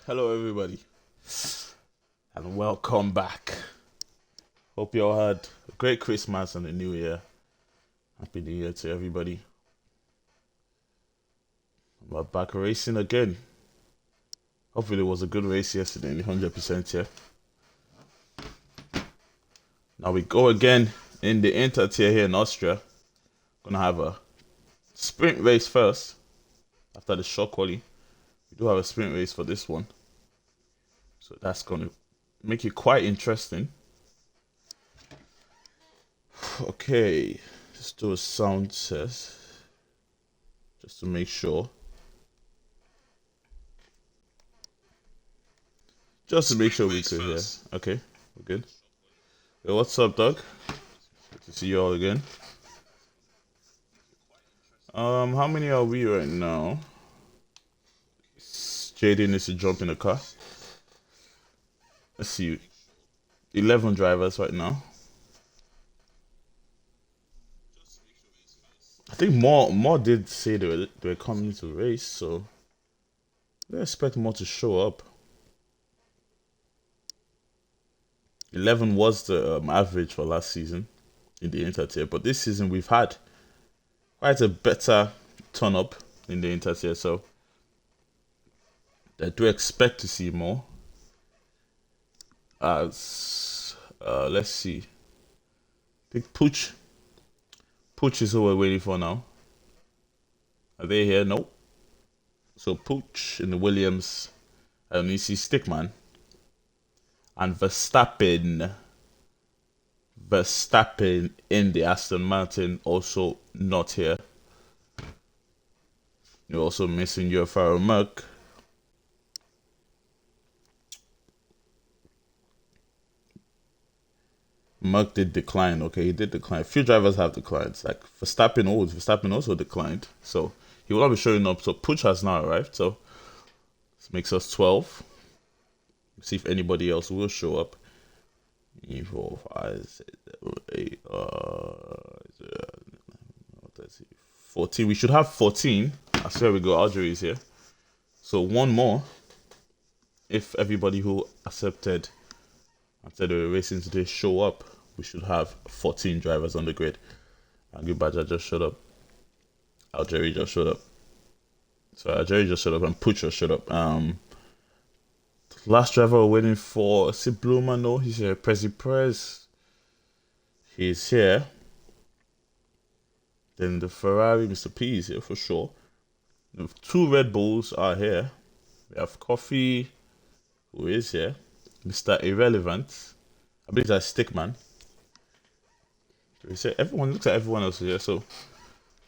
Hello, everybody, and welcome back. Hope you all had a great Christmas and a New Year. Happy New Year to everybody. We're back racing again. Hopefully, it was a good race yesterday in the 100% here. Now we go again in the InterTier here in Austria. Gonna have a sprint race first after the short quali. We do have a sprint race for this one, so that's gonna make it quite interesting. Okay, let's do a sound test just to make sure. Just to make sure we could hear. Okay, we're good. Hey, what's up, Doug? Good to see you all again. How many are we right now? Jaden needs to jump in the car. Let's see. 11 drivers right now. I think more did say they were coming to race, so they expect more to show up. 11 was the average for last season in the InterTier, but this season we've had quite a better turn up in the InterTier, so I do expect to see more. As let's see, I think Pooch is who we're waiting for now. Are they here? Nope. So Pooch in the Williams, and you see Stickman and Verstappen in the Aston Martin, also not here. You're also missing UFRL Merc. Merc did decline. Okay, he did decline. A few drivers have declined. Like Verstappen also declined. So he will not be showing up. So Puch has now arrived. So this makes us 12. Let's see if anybody else will show up. 4, 5, 6, 8, 14. We should have 14. I swear we go. Algeria is here. So one more. If everybody who accepted after the racing today show up, we should have 14 drivers on the grid. Angry Badger just showed up. Algeria just showed up. So Algeria just showed up and Pucho showed up. Last driver we're waiting for, is it Bloomer? No, he's here. Prez. He's here. Then the Ferrari, Mr. P is here for sure. The 2 Red Bulls are here. We have Coffee, who is here. Mr. Irrelevant. I believe that's Stickman. We say everyone looks at everyone else here, so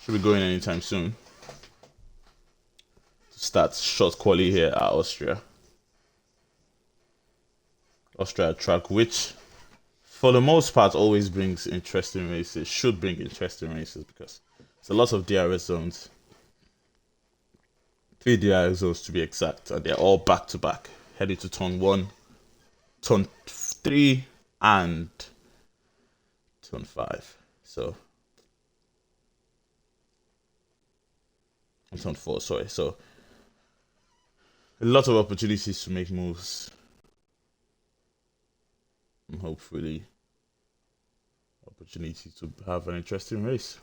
should be going anytime soon. To start short quali here at Austria track, which for the most part always brings interesting races. Should bring interesting races because there's a lot of DRS zones. 3 DRS zones to be exact, and they're all back to back, heading to turn 1. Turn 3 and turn 5. So turn 4, sorry. So a lot of opportunities to make moves. And hopefully opportunity to have an interesting race.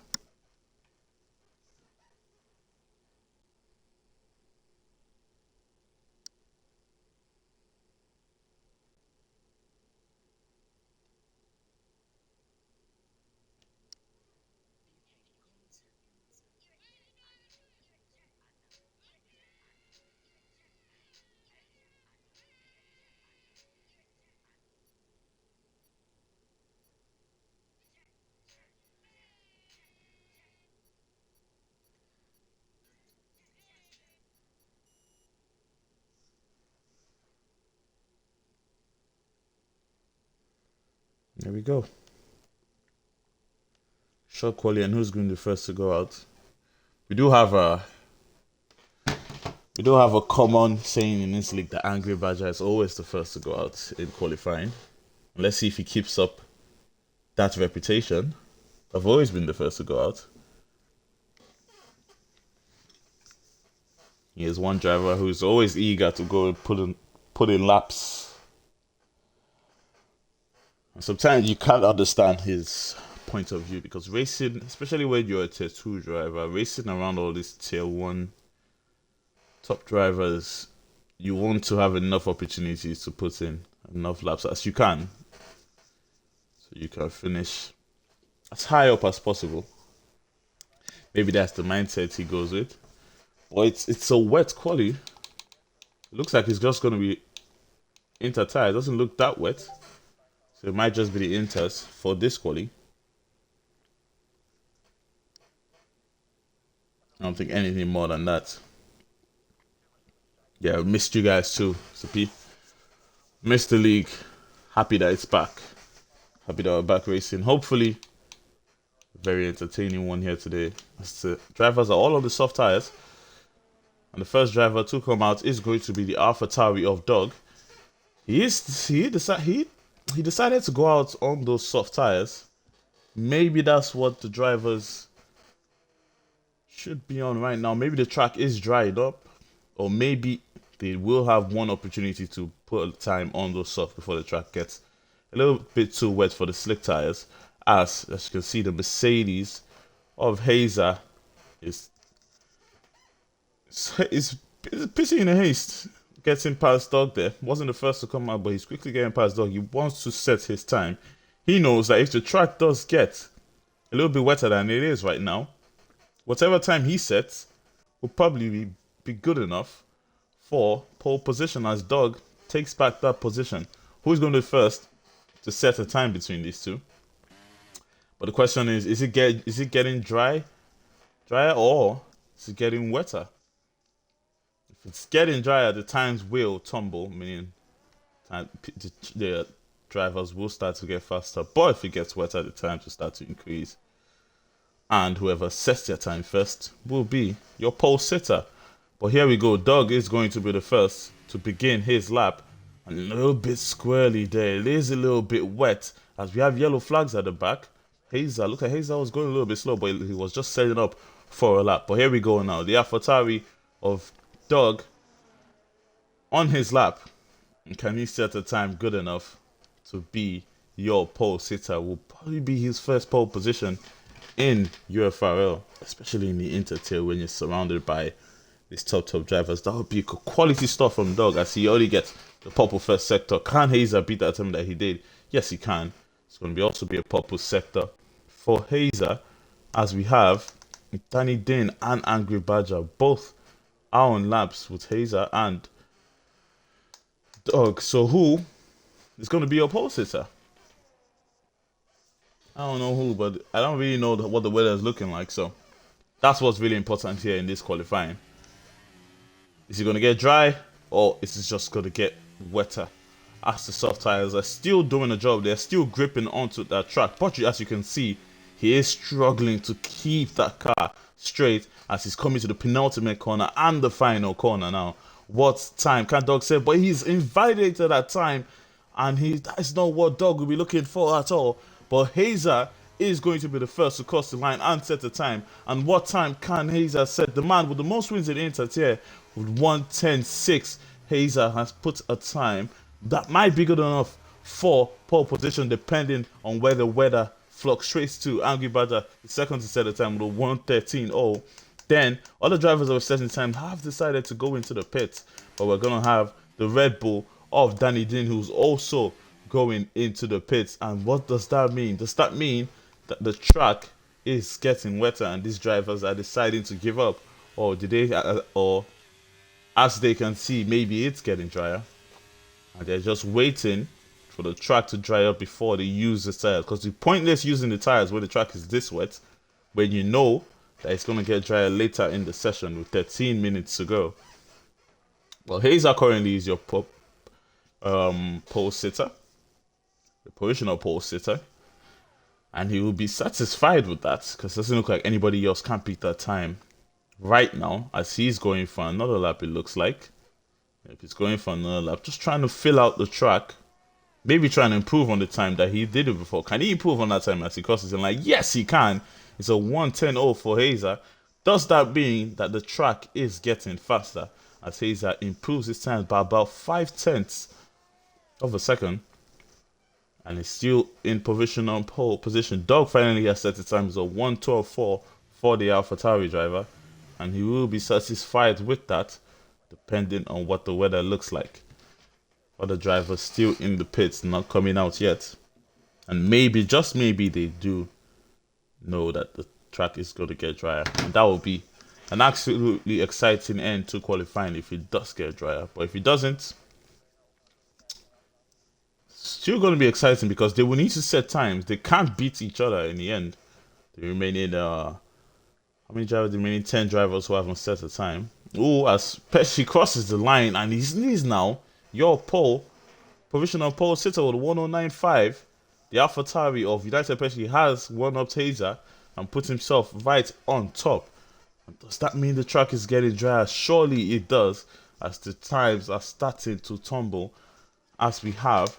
There we go. Short quali, and who's going to be the first to go out? We do have a common saying in this league that Angry Badger is always the first to go out in qualifying. Let's see if he keeps up that reputation. I've always been the first to go out. He is one driver who's always eager to go and put in laps. And sometimes you can't understand his point of view because racing, especially when you're a tier 2 driver, racing around all these tier 1 top drivers, you want to have enough opportunities to put in enough laps as you can. So you can finish as high up as possible. Maybe that's the mindset he goes with. But it's a wet quali. It looks like it's just going to be InterTier. It doesn't look that wet. So it might just be the Inters for this quali. I don't think anything more than that. Yeah, I missed you guys too, P. Missed the league. Happy that it's back. Happy that we're back racing. Hopefully, very entertaining one here today. As the drivers are all on the soft tires. And the first driver to come out is going to be the AlphaTauri of Dog. He decided to go out on those soft tires. Maybe that's what the drivers should be on right now. Maybe the track is dried up, or maybe they will have one opportunity to put a time on those soft before the track gets a little bit too wet for the slick tires. As you can see, the Mercedes of Hazer is pissing in a haste, getting past Dog there. Wasn't the first to come out, but he's quickly getting past Dog. He wants to set his time. He knows that if the track does get a little bit wetter than it is right now, whatever time he sets will probably be good enough for pole position as Dog takes back that position. Who's going to be first to set a time between these two? But the question is it getting drier, or is it getting wetter? If it's getting drier, the times will tumble, meaning the drivers will start to get faster. But if it gets wetter, the times will start to increase. And whoever sets their time first will be your pole sitter. But here we go. Doug is going to be the first to begin his lap. A little bit squirrely there. It is a little bit wet as we have yellow flags at the back. Hazer, look at Hazer was going a little bit slow, but he was just setting up for a lap. But here we go now. The AlphaTauri of Doug on his lap. Can he set a time good enough to be your pole sitter? Will probably be his first pole position in UFRL, especially in the InterTier when you're surrounded by these top drivers. That would be quality stuff from Dog as he already gets the purple first sector. Can Hazer beat that time that he did? Yes, he can. It's going to also be a purple sector for Hazer, as we have Danny Din and Angry Badger both are on laps with Hazer and Dog. So who is going to be your pole sitter? I don't know who, but I don't really know what the weather is looking like. So that's what's really important here in this qualifying. Is it going to get dry, or is it just going to get wetter? As the soft tires are still doing the job, they're still gripping onto that track. But as you can see, he is struggling to keep that car straight as he's coming to the penultimate corner and the final corner now. What time can Dog say? But he's invalidated that time, and that is not what Dog will be looking for at all. But Hazer is going to be the first to cross the line and set the time. And what time can Hazer set? The man with the most wins in InterTier with 1:10.6. Hazer has put a time that might be good enough for pole position depending on where the weather fluctuates to. Angry Badger is second to set the time with a 1:13.0. Then other drivers of setting time have decided to go into the pits, but we're going to have the Red Bull of Danny Din, who's also going into the pits. And what does that mean? Does that mean that the track is getting wetter and these drivers are deciding to give up, or or as they can see, maybe it's getting drier and they're just waiting for the track to dry up before they use the tires? Because it's pointless using the tires when the track is this wet, when you know that it's going to get drier later in the session with 13 minutes to go. Well, Hazer currently is your pole sitter, the provisional pole sitter, and he will be satisfied with that because it doesn't look like anybody else can beat that time right now, as he's going for another lap. It looks like if he's going for another lap, just trying to fill out the track, maybe trying to improve on the time that he did it before. Can he improve on that time as he crosses in? Like, yes, he can. It's a 1:10.0 for Hazer. Does that mean that the track is getting faster? as Hazer improves his time by about 5/10 of a second. And is still in provisional pole position. Dog finally has set the time as a 1:12.4 for the AlphaTauri driver, and he will be satisfied with that, depending on what the weather looks like. Other drivers still in the pits, not coming out yet, and maybe, just maybe, they do know that the track is going to get drier, and that will be an absolutely exciting end to qualifying if it does get drier. But if it doesn't, still going to be exciting because they will need to set times. They can't beat each other in the end. The remaining, how many drivers? The remaining 10 drivers who haven't set a time. Oh, as Pesci crosses the line and he's now your pole, provisional pole sitter with 109.5. The AlphaTauri of United Pesci has one up Hazer and put himself right on top. Does that mean the track is getting drier? Surely it does, as the times are starting to tumble, as we have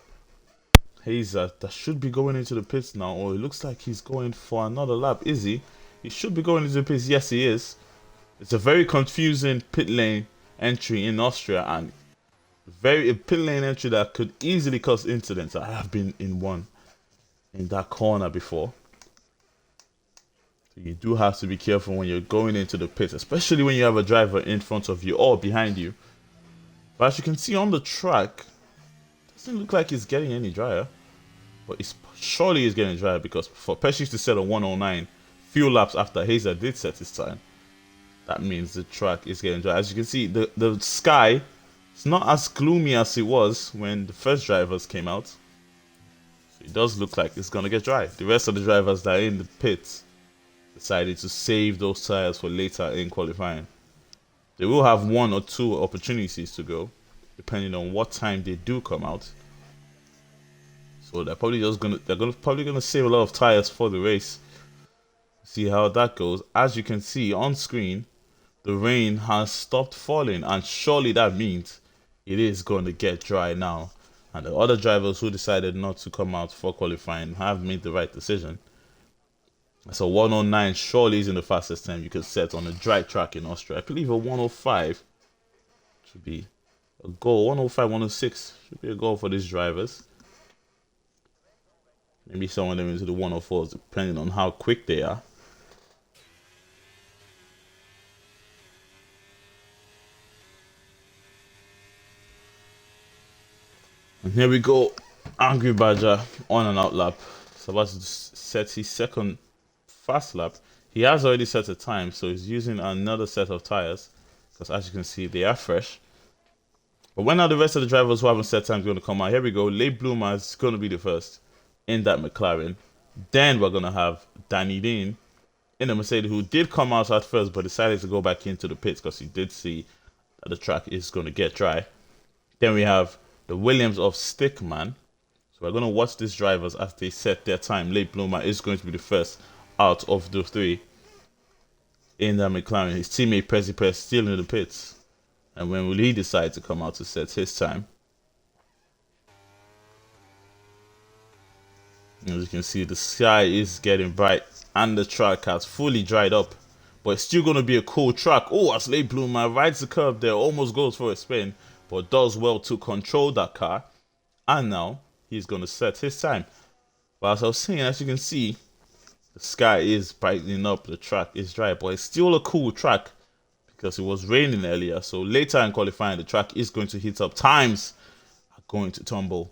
Hazer that should be going into the pits now, or it looks like he's going for another lap. Is he? He should be going into the pits. Yes, he is. It's a very confusing pit lane entry in Austria, and a pit lane entry that could easily cause incidents. I have been in one in that corner before. So you do have to be careful when you're going into the pits, especially when you have a driver in front of you or behind you. But as you can see on the track, doesn't look like it's getting any drier, but surely it's getting drier, because for Pesci to set a 109 few laps after Hazer did set his time, that means the track is getting dry. As you can see, the sky is not as gloomy as it was when the first drivers came out, so it does look like it's gonna get dry. The rest of the drivers that are in the pits decided to save those tires for later in qualifying. They will have 1 or 2 opportunities to go, depending on what time they do come out. So they're probably gonna save a lot of tires for the race. See how that goes. As you can see on screen, the rain has stopped falling, and surely that means it is going to get dry now. And the other drivers who decided not to come out for qualifying have made the right decision. So 109 surely isn't the fastest time you could set on a dry track in Austria. I believe a 105 should be a goal. 105, 106 should be a goal for these drivers. Maybe some of them into the 104s, depending on how quick they are. And here we go. Angry Badger on and out lap. So about to set his second fast lap. He has already set a time, so he's using another set of tires, because as you can see, they are fresh. But when are the rest of the drivers who haven't set time going to come out? Here we go. Leigh Bloomer is going to be the first in that McLaren. Then we're going to have Danny Dean in a Mercedes, who did come out at first but decided to go back into the pits because he did see that the track is going to get dry. Then we have the Williams of Stickman. So we're going to watch these drivers as they set their time. Leigh Bloomer is going to be the first out of the 3 in that McLaren. His teammate Press still in the pits. And when will he decide to come out to set his time? As you can see, the sky is getting bright and the track has fully dried up. But it's still going to be a cool track. Oh, as Leigh Bloomer rides the curve there, almost goes for a spin, but does well to control that car. And now he's going to set his time. But as I was saying, as you can see, the sky is brightening up, the track is dry, but it's still a cool track because it was raining earlier. So later in qualifying, the track is going to heat up. Times are going to tumble.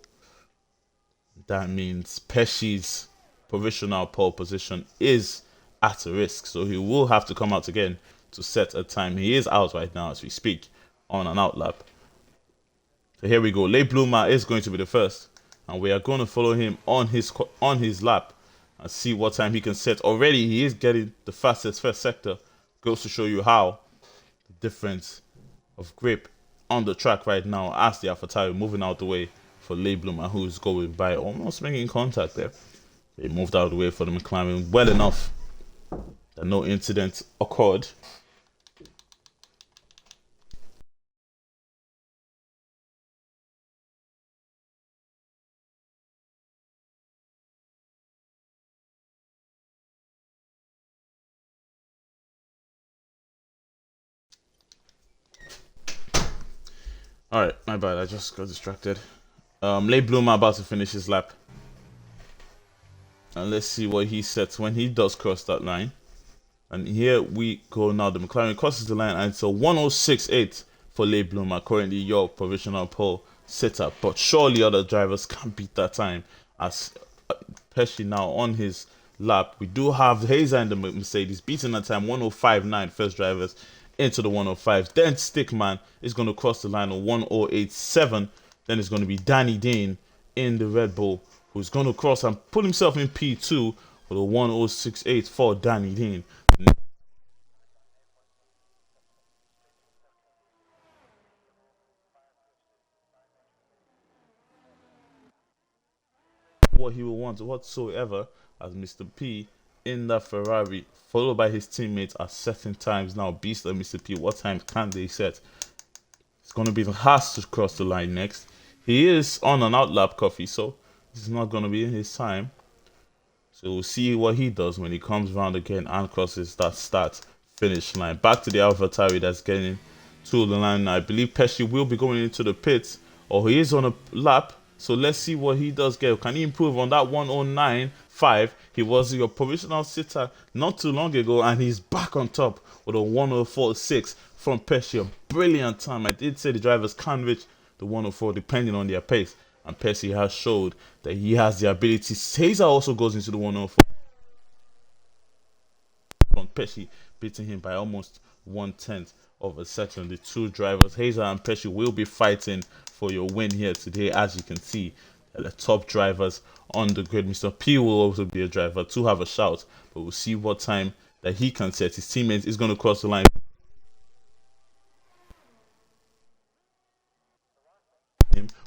That means Pesci's provisional pole position is at a risk, so he will have to come out again to set a time. He is out right now as we speak on an out lap. So here we go. Leigh Bloomer is going to be the first, and we are going to follow him on his lap and see what time he can set. Already he is getting the fastest first sector. Goes to show you how the difference of grip on the track right now as the AlphaTauri moving out the way for Leigh Bloomer, who's going by, almost making contact there. They moved out of the way for the McLaren well enough that no incident occurred. Alright, my bad, I just got distracted. Late Bloomer about to finish his lap. And let's see what he sets when he does cross that line. And here we go now. The McLaren crosses the line and it's a 106.8 for Late Bloomer. Currently your provisional pole setup. But surely other drivers can't beat that time. As Pesci now on his lap. We do have Hazer and the Mercedes beating that time 105.9 first drivers into the 105s. Then Stickman is going to cross the line on 108.7. Then it's going to be Danny Dean in the Red Bull who's going to cross and put himself in P2 with a 106.8 for Danny Dean. What he will want whatsoever as Mr. P in that Ferrari, followed by his teammates at certain times. Now, Beast and Mr. P, what time can they set? It's going to be the Haas to cross the line next. He is on an outlap coffee, so this is not going to be in his time. So we'll see what he does when he comes around again and crosses that start finish line. Back to the AlphaTauri that's getting to the line. I believe Pesci will be going into the pits, or he is on a lap. So let's see what he does get. Can he improve on that 109.5? He was your provisional sitter not too long ago, and he's back on top with a 104.6 from Pesci. A brilliant time. I did say the drivers can reach the 104 depending on their pace, and Pesci has showed that he has the ability. Hazer also goes into the 104 from Pesci, beating him by almost 1/10 of a second. The two drivers, Hazer and Pesci, will be fighting for your win here today. As you can see, the top drivers on the grid. Mr. P will also be a driver to have a shout, but we'll see what time that he can set. His teammate is going to cross the line.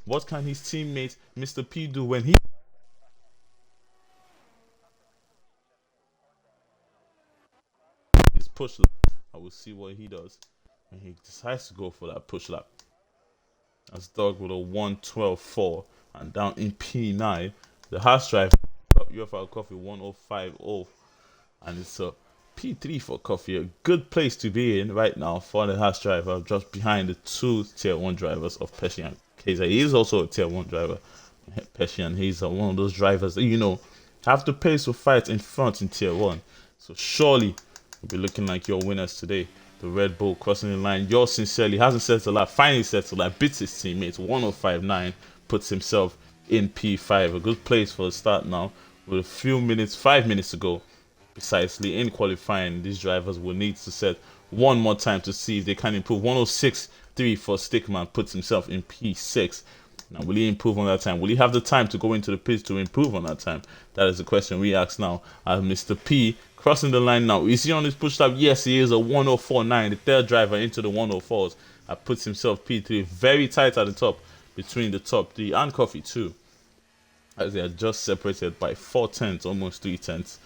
What can his teammate Mr. P do when he is push lap? I will see what he does when he decides to go for that push lap. That's Dog with a 112.4 and down in P9. The Haas driver UFRL Coffee 105.0 and it's a P3 for Coffee. A good place to be in right now for the Haas driver, just behind the two tier 1 drivers of Pesci and Hazer. He is also a tier 1 driver. Pesci and Hazer, one of those drivers that have the pace to fight in front in tier 1. So surely we'll be looking like your winners today. The Red Bull crossing the line. Yours sincerely hasn't set a lap, finally sets a lap, beats his teammates 105.9, puts himself in P5. A good place for the start now with a few minutes, 5 minutes to go. Precisely in qualifying, these drivers will need to set one more time to see if they can improve. 106.3 for Stickman, puts himself in P6. Now, will he improve on that time? Will he have the time to go into the pits to improve on that time? That is the question we ask now. As Mr. P crossing the line now. Is he on his push lap? Yes, he is. A 104.9. The third driver into the 104s. Puts himself P3. Very tight at the top between the top 3 and Coffee 2. As they are just separated by 4/10, almost 3/10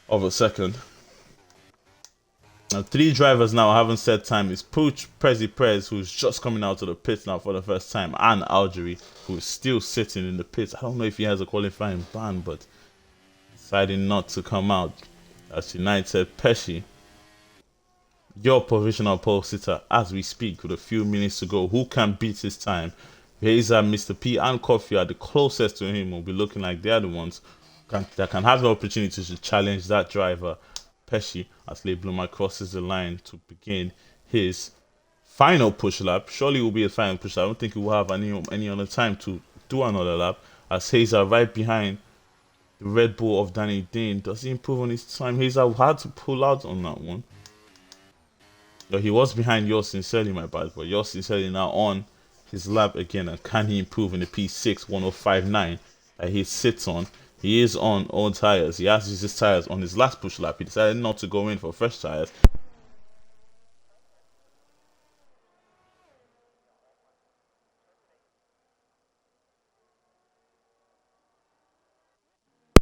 of a second. Now, 3 drivers now haven't set time. It's Pooch, Prez, who's just coming out of the pits now for the first time, and Algerie, who's still sitting in the pits. I don't know if he has a qualifying ban, but deciding not to come out. As United, Pesci, your provisional pole sitter as we speak with a few minutes to go. Who can beat his time? Hazer, Mr. P, and Coffee are the closest to him. Will be looking like they're the ones that can have the opportunity to challenge that driver, Pesci, as Late Bloomer crosses the line to begin his final push lap. Surely it will be a final push lap. I don't think he will have any other time to do another lap. As Hazer right behind the Red Bull of Danny Dean. Does he improve on his time? Hazer had to pull out on that one. No, he was behind Yours Sincerely, my bad, but Yours Sincerely now on his lap again. And can he improve in the P6 105.9 that he sits on? He is on old tires. He has used his tires on his last push lap. He decided not to go in for fresh tires.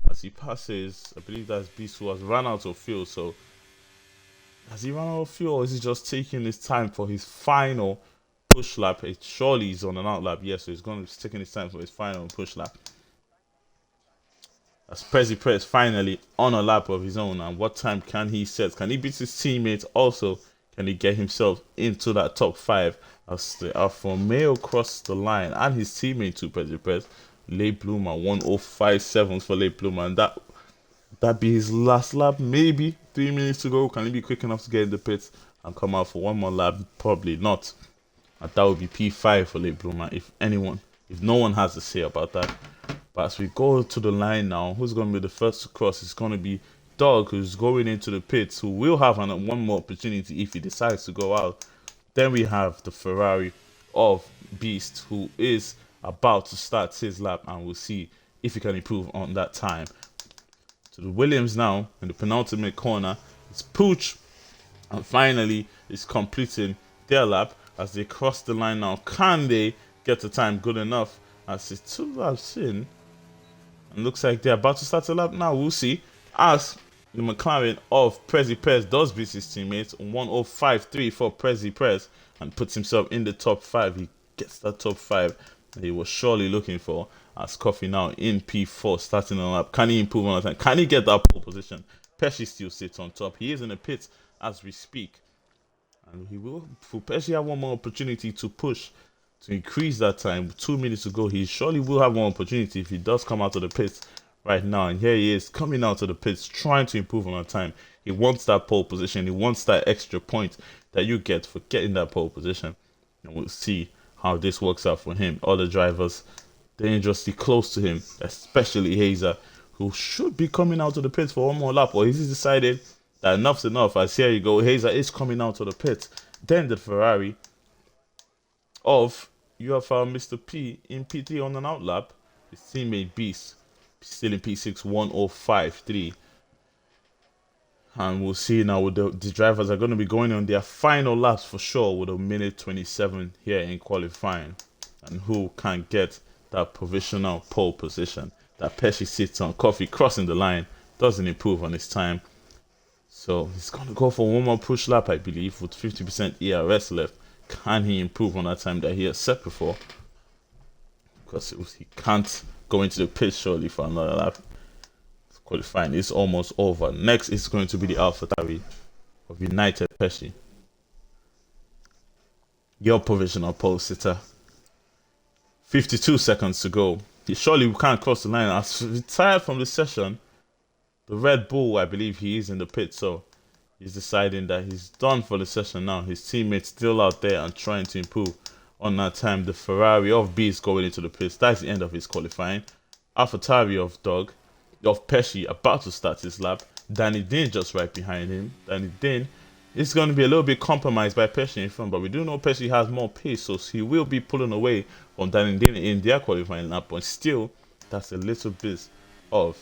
As he passes, I believe that's Beast who has run out of fuel. So, has he run out of fuel, or is he just taking his time for his final push lap? Surely he's on an out lap. Yes, so he's going to be taking his time for his final push lap. As Prez finally on a lap of his own, and what time can he set? Can he beat his teammates? Also, can he get himself into that top 5 as the Alfa Romeo crossed the line, and his teammate to Press. Late bloomer 1:05.7 for late bloomer, and that be his last lap. Maybe 3 minutes to go. Can he be quick enough to get in the pits and come out for one more lap? Probably not. And that would be P5 for late bloomer if no one has a say about that. But as we go to the line now, who's going to be the first to cross? It's going to be Doug, who's going into the pits, who will have one more opportunity if he decides to go out. Then we have the Ferrari of Beast, who is about to start his lap, and we'll see if he can improve on that time. To the Williams now in the penultimate corner. It's Pooch, and finally is completing their lap as they cross the line now. Can they get the time good enough? As it's 2 laps in, and looks like they're about to start a lap now. We'll see. As the McLaren of Prez does beat his teammates, 1:05.3 for Prez, and puts himself in the top 5. He gets that top 5 that he was surely looking for. As Coffee now in P4, starting a lap. Can he improve on that time? Can he get that pole position? Pesci still sits on top. He is in the pits as we speak, and he will. For Pesci, have one more opportunity to push to increase that time. 2 minutes to go. He surely will have one opportunity if he does come out of the pits right now. And here he is coming out of the pits, trying to improve on that time. He wants that pole position. He wants that extra point that you get for getting that pole position. And we'll see how this works out for him. Other drivers dangerously close to him, especially Hazer, who should be coming out of the pits for one more lap. Or he's decided that enough's enough. As here you go, Hazer is coming out of the pits. Then the Ferrari of UFRL Mr. P in P3 on an outlap. His teammate Beast still in P6, 1:05.3. And we'll see now with the drivers are going to be going on their final laps for sure with a minute 27 here in qualifying. And who can get that provisional pole position that Pesci sits on. Coffee crossing the line, doesn't improve on his time. So he's going to go for one more push lap, I believe, with 50% ERS left. Can he improve on that time that he has set before? Because he can't go into the pit surely for another lap. Qualifying is almost over. Next is going to be the AlphaTauri of United Pesci. Your provisional pole sitter. 52 seconds to go. He surely can't cross the line. As retired from the session, the Red Bull, I believe he is in the pit, so he's deciding that he's done for the session now. His teammates still out there and trying to improve on that time. The Ferrari of Beast going into the pits. That's the end of his qualifying. AlphaTauri of Pesci about to start his lap. Danny Din just right behind him. Danny Din is going to be a little bit compromised by Pesci in front, but we do know Pesci has more pace, so he will be pulling away from Danny Din in their qualifying lap. But still, that's a little bit of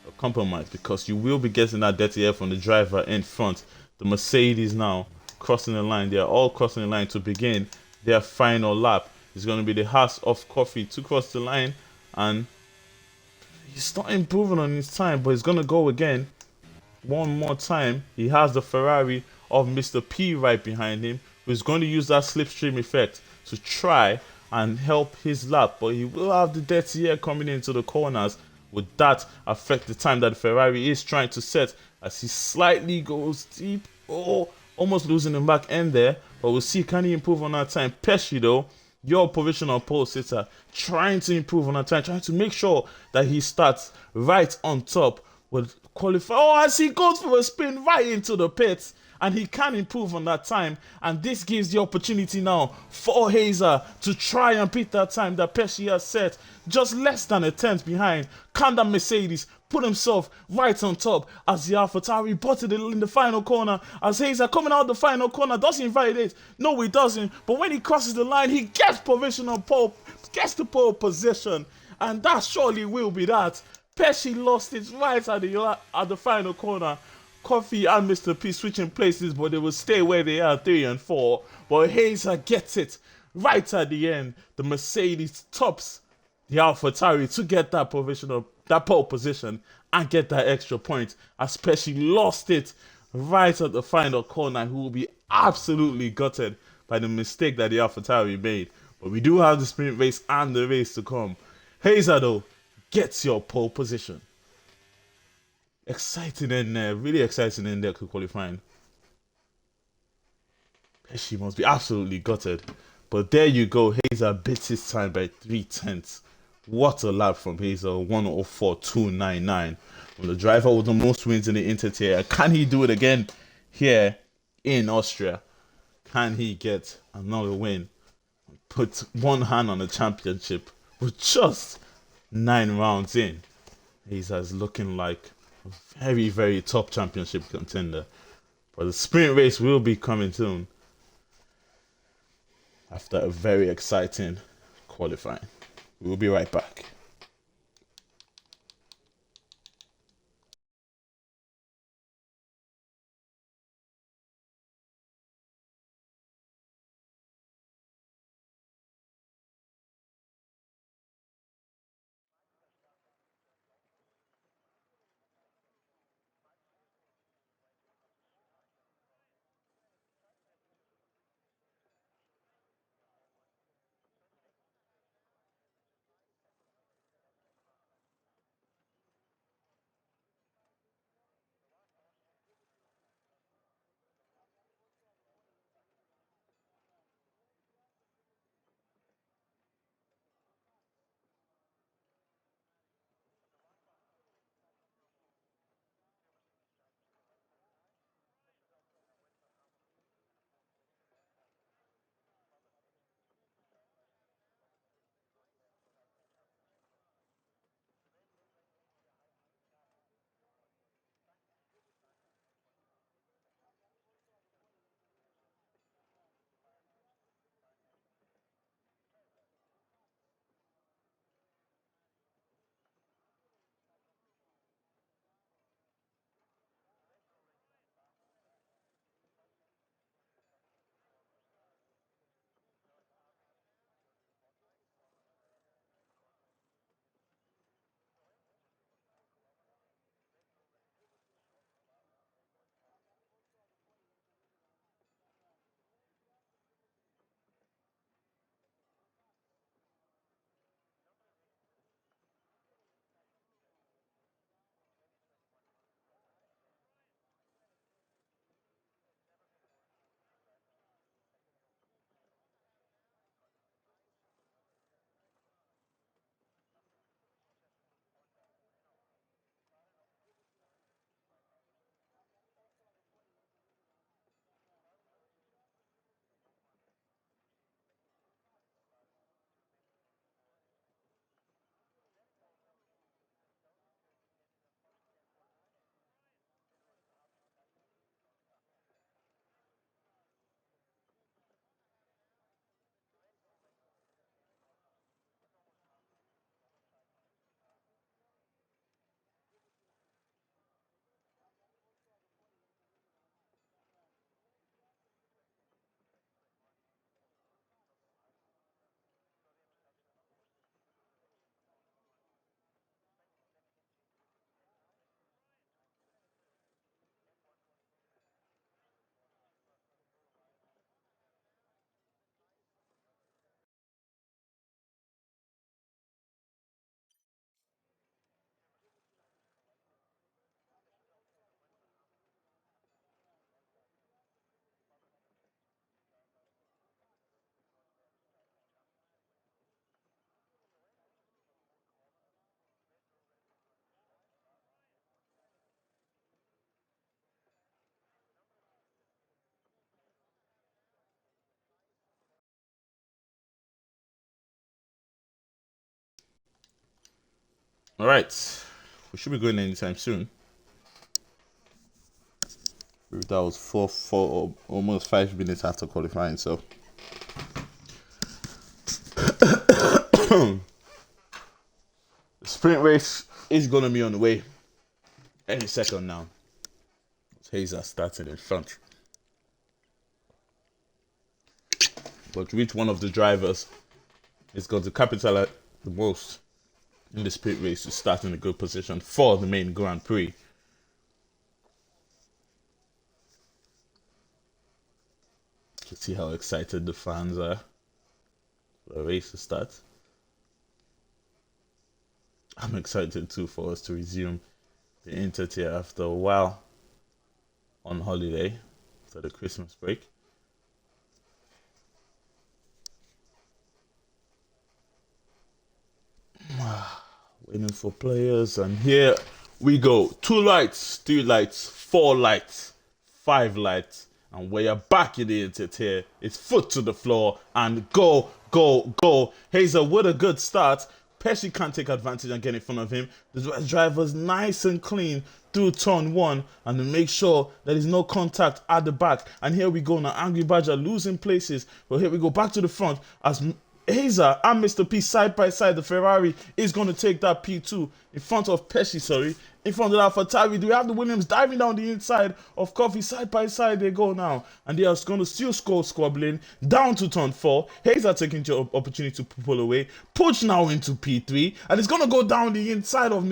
a compromise because you will be getting that dirty air from the driver in front. The Mercedes now crossing the line. They are all crossing the line to begin their final lap. It's going to be the Haas of Coffee to cross the line, and he's not improving on his time, but he's going to go again. One more time. He has the Ferrari of Mr. P right behind him, who's going to use that slipstream effect to try and help his lap, but he will have the dirty air coming into the corners. Would that affect the time that the Ferrari is trying to set as he slightly goes deep? Oh, almost losing the back end there, but we'll see, can he improve on that time? Pesci though, your provisional pole sitter, trying to improve on that time, trying to make sure that he starts right on top with qualify. Oh, as he goes for a spin right into the pits, and he can improve on that time. And this gives the opportunity now for Hazer to try and beat that time that Pesci has set. Just less than a tenth behind. Can that Mercedes put himself right on top as the AlphaTauri butted it in the final corner? As Hazer coming out the final corner, does he invalidate? No, he doesn't. But when he crosses the line, he gets provisional pole, gets the pole position. And that surely will be that. Pesci lost it right at the final corner. Coffee and Mr. P switching places, but they will stay where they are, 3 and 4. But Hazer gets it right at the end. The Mercedes tops the AlphaTauri to get that pole position and get that extra point. As Pesci lost it right at the final corner, who will be absolutely gutted by the mistake that the AlphaTauri made. But we do have the sprint race and the race to come. Hazer though gets your pole position. Exciting in there, really exciting in there to qualifying. Pesci must be absolutely gutted But there you go. Hazer beats his time by 3/10. What a lap from Hazer. 104.299. From the driver with the most wins in the InterTier. Can he do it again here in Austria? Can he get another win? Put one hand on the championship with just 9 rounds in. Hazer's looking like a very, very top championship contender. But the sprint race will be coming soon after a very exciting qualifying. We'll be right back. All right, we should be going anytime soon. That was four, almost 5 minutes after qualifying. So the sprint race is gonna be on the way any second now. Hazer starting in front, but which one of the drivers is going to capitalize the most in the sprint race to start in a good position for the main Grand Prix? To see how excited the fans are for the race to start. I'm excited too for us to resume the InterTier after a while on holiday for the Christmas break. Waiting for players, and here we go. 2 lights, 3 lights, 4 lights, 5 lights, and we are back in the InterTier. It's foot to the floor, and go, go, go. Hazer with a good start. Pesci can't take advantage and get in front of him. The driver's nice and clean through turn 1, and to make sure that there's no contact at the back. And here we go now. Angry Badger losing places, but here we go back to the front as Hazer and Mr. P side by side. The Ferrari is going to take that P2 in front of Pesci, in front of AlphaTauri. Do we have the Williams diving down the inside of Coffee? Side by side they go now, and they are going to still score squabbling down to turn 4. Hazer taking the opportunity to pull away. Push now into P3, and it's going to go down the inside of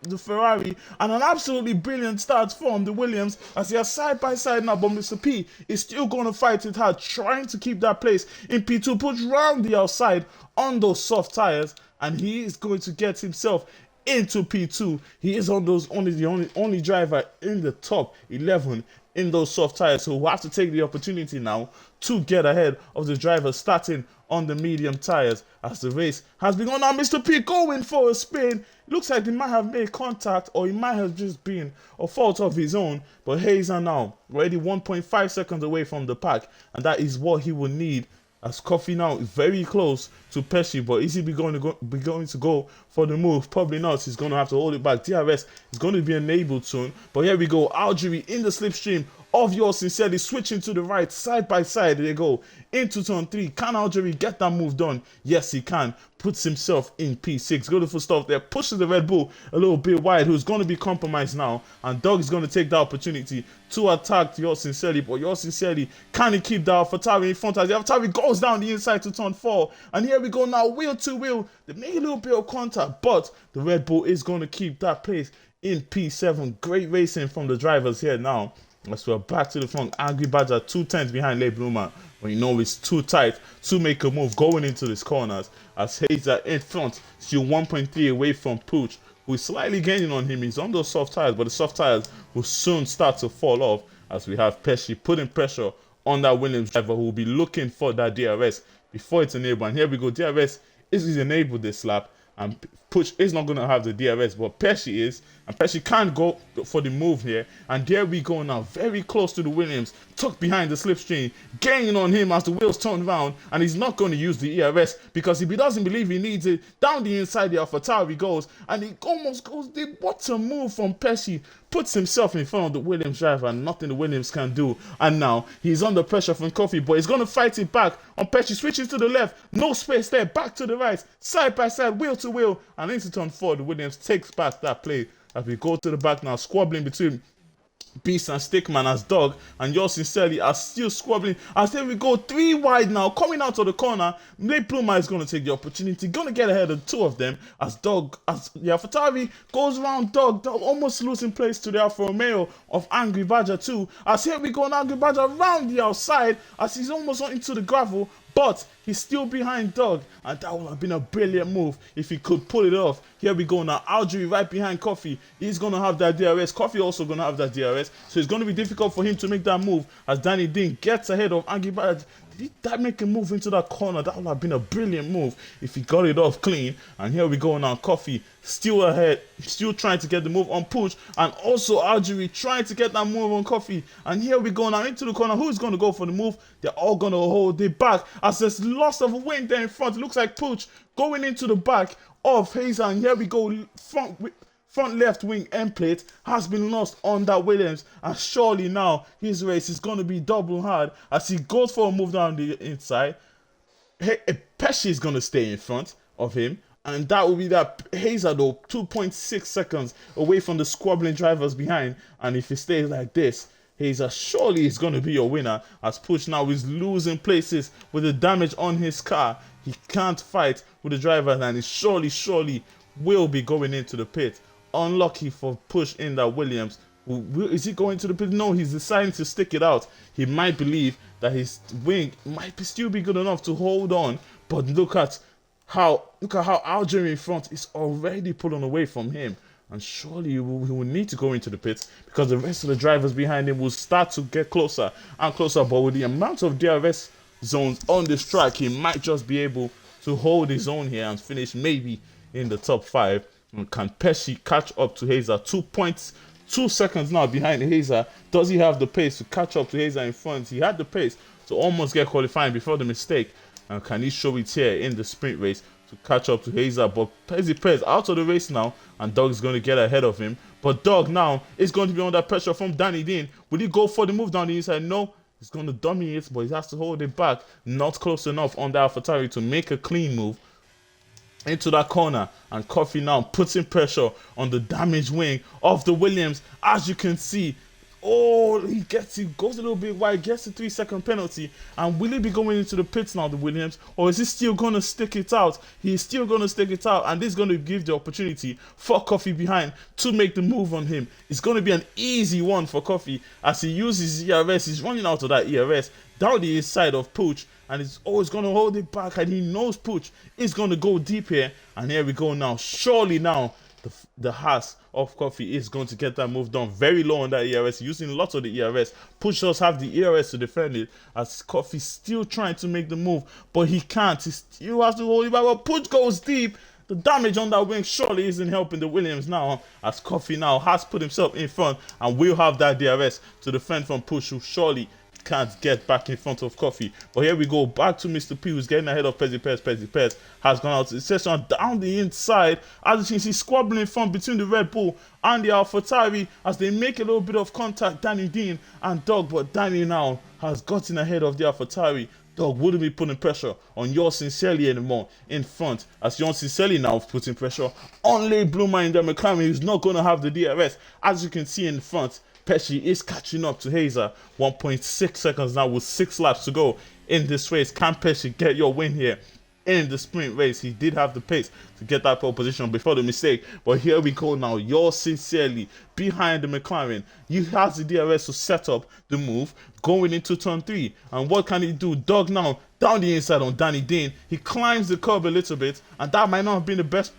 the Ferrari, and an absolutely brilliant start from the Williams as they are side by side now, but Mr. P is still going to fight it hard, trying to keep that place in P2. Push round the outside on those soft tires, and he is going to get himself into P2. He is on those the only driver in the top 11 in those soft tires, so we'll have to take the opportunity now to get ahead of the driver starting on the medium tires as the race has begun. Now Mr. P going for a spin. Looks like he might have made contact, or he might have just been a fault of his own, but Hazer now already 1.5 seconds away from the pack, and that is what he will need as Coffee now is very close to Pesci. But is he going to go for the move? Probably not. He's going to have to hold it back. DRS is going to be enabled soon. But here we go. Algeria in the slipstream of Yours Sincerely, switching to the right, side by side. There they go into turn 3. Can Algeria get that move done? Yes, he can. Puts himself in P6. Beautiful stuff there. Pushes the Red Bull a little bit wide, who's going to be compromised now. And Doug is going to take that opportunity to attack Yours Sincerely. But Yours Sincerely, can he keep that AlphaTauri in front? As the AlphaTauri goes down the inside to turn 4. And here we go now, wheel to wheel. They make a little bit of contact, but the Red Bull is going to keep that place in P7. Great racing from the drivers here now. As we're back to the front, Angry Badger 2 tenths behind Le Bloomer. But you know it's too tight to make a move going into these corners. As Hazer in front, still 1.3 away from Pooch, who is slightly gaining on him. He's on those soft tires, but the soft tires will soon start to fall off. As we have Pesci putting pressure on that Williams driver, who will be looking for that DRS before it's enabled. And here we go, DRS is enabled this lap, and Push is not going to have the DRS, but Pesci is, and Pesci can't go for the move here. And there we go now, very close to the Williams, tucked behind the slipstream, gaining on him as the wheels turn round, and he's not going to use the ERS because if he doesn't believe he needs it, down the inside the AlphaTauri goes, and he almost goes, what a move from Pesci, puts himself in front of the Williams driver, and nothing the Williams can do. And now he's under pressure from Coffee, but he's going to fight it back on Pesci, switching to the left, no space there, back to the right, side by side, wheel to wheel, and into turn 4, the Williams takes back that play as we go to the back now, squabbling between Beast and Stickman as Dog and Yours Sincerely are still squabbling. As there we go, 3 wide now, coming out of the corner. Le Pluma is going to take the opportunity, going to get ahead of 2 of them as Dog, as the AlphaTauri goes around Dog almost losing place to the Alfa Romeo of Angry Badger 2. As here we go, and Angry Badger around the outside as he's almost into the gravel, but he's still behind Doug, and that would have been a brilliant move if he could pull it off. Here we go now, Algeria right behind Coffee. He's going to have that DRS. Coffee also going to have that DRS, so it's going to be difficult for him to make that move as Danny Dean gets ahead of Angry Badger. Did that make a move into that corner? That would have been a brilliant move if he got it off clean. And here we go now, Coffee still ahead, still trying to get the move on Push, and also Algeria trying to get that move on Coffee. And here we go now into the corner. Who's going to go for the move? They're all going to hold it back as there's loss of wind there in front. It looks like Push going into the back of Hazer. And here we go, front left wing end plate has been lost on that Williams, and surely now his race is going to be double hard as he goes for a move down the inside. Pesci is going to stay in front of him, and that will be that. Hazer though 2.6 seconds away from the squabbling drivers behind, and if he stays like this, Hazer surely is going to be your winner as Push now is losing places with the damage on his car. He can't fight with the drivers, and he surely will be going into the pit. Unlucky for Push in that Williams. Is he going to the pit? No, he's deciding to stick it out. He might believe that his wing might still be good enough to hold on, but look at how Algeria in front is already pulling away from him, and surely he will need to go into the pits because the rest of the drivers behind him will start to get closer and closer. But with the amount of DRS zones on this track, he might just be able to hold his own here and finish maybe in the top 5. And can Pesci catch up to Hazer? 2.2 seconds now behind Hazer. Does he have the pace to catch up to Hazer in front? He had the pace to almost get qualifying before the mistake. And can he show it here in the sprint race to catch up to Hazer? But Perez out of the race now, and Dog is going to get ahead of him. But Dog now is going to be under pressure from Danny Dean. Will he go for the move down the inside? No. He's going to dummy it, but he has to hold it back. Not close enough on the AlphaTauri to make a clean move into that corner, and Coffee now putting pressure on the damaged wing of the Williams. As you can see, he goes a little bit wide, gets a 3-second penalty. And will he be going into the pits now, the Williams, or is he still going to stick it out? He's still going to stick it out, and this is going to give the opportunity for Coffee behind to make the move on him. It's going to be an easy one for Coffee as he uses ERS. He's running out of that ERS down the inside of Pooch, and he's always going to hold it back, and he knows Pooch is going to go deep here. And here we go now. Surely now the Haas of Coffee is going to get that move done. Very low on that ERS, using lots of the ERS. Pooch does have the ERS to defend it, as Coffee still trying to make the move, but he can't. He still has to hold it back, but Pooch goes deep. The damage on that wing surely isn't helping the Williams now, as Coffee now has put himself in front and will have that DRS to defend from Pooch, who surely can't get back in front of Coffee. But here we go, back to Mr. P, who's getting ahead of Perez. Perez has gone out to the session down the inside. As you can see, squabbling from between the Red Bull and the AlphaTauri as they make a little bit of contact, Danny Dean and Dog. But Danny now has gotten ahead of the AlphaTauri. Dog wouldn't be putting pressure on Yours Sincerely anymore in front, as Yours Sincerely now putting pressure on Leigh Bloomer in the McLaren, who's not going to have the DRS. As you can see in front, Pesci is catching up to Hazer. 1.6 seconds now with 6 laps to go in this race. Can Pesci get your win here in the sprint race? He did have the pace to get that pole position before the mistake. But here we go now. Yours Sincerely behind the McLaren. He has the DRS to set up the move going into turn 3. And what can he do? Dog now down the inside on Danny Dean. He climbs the curb a little bit, and that might not have been the best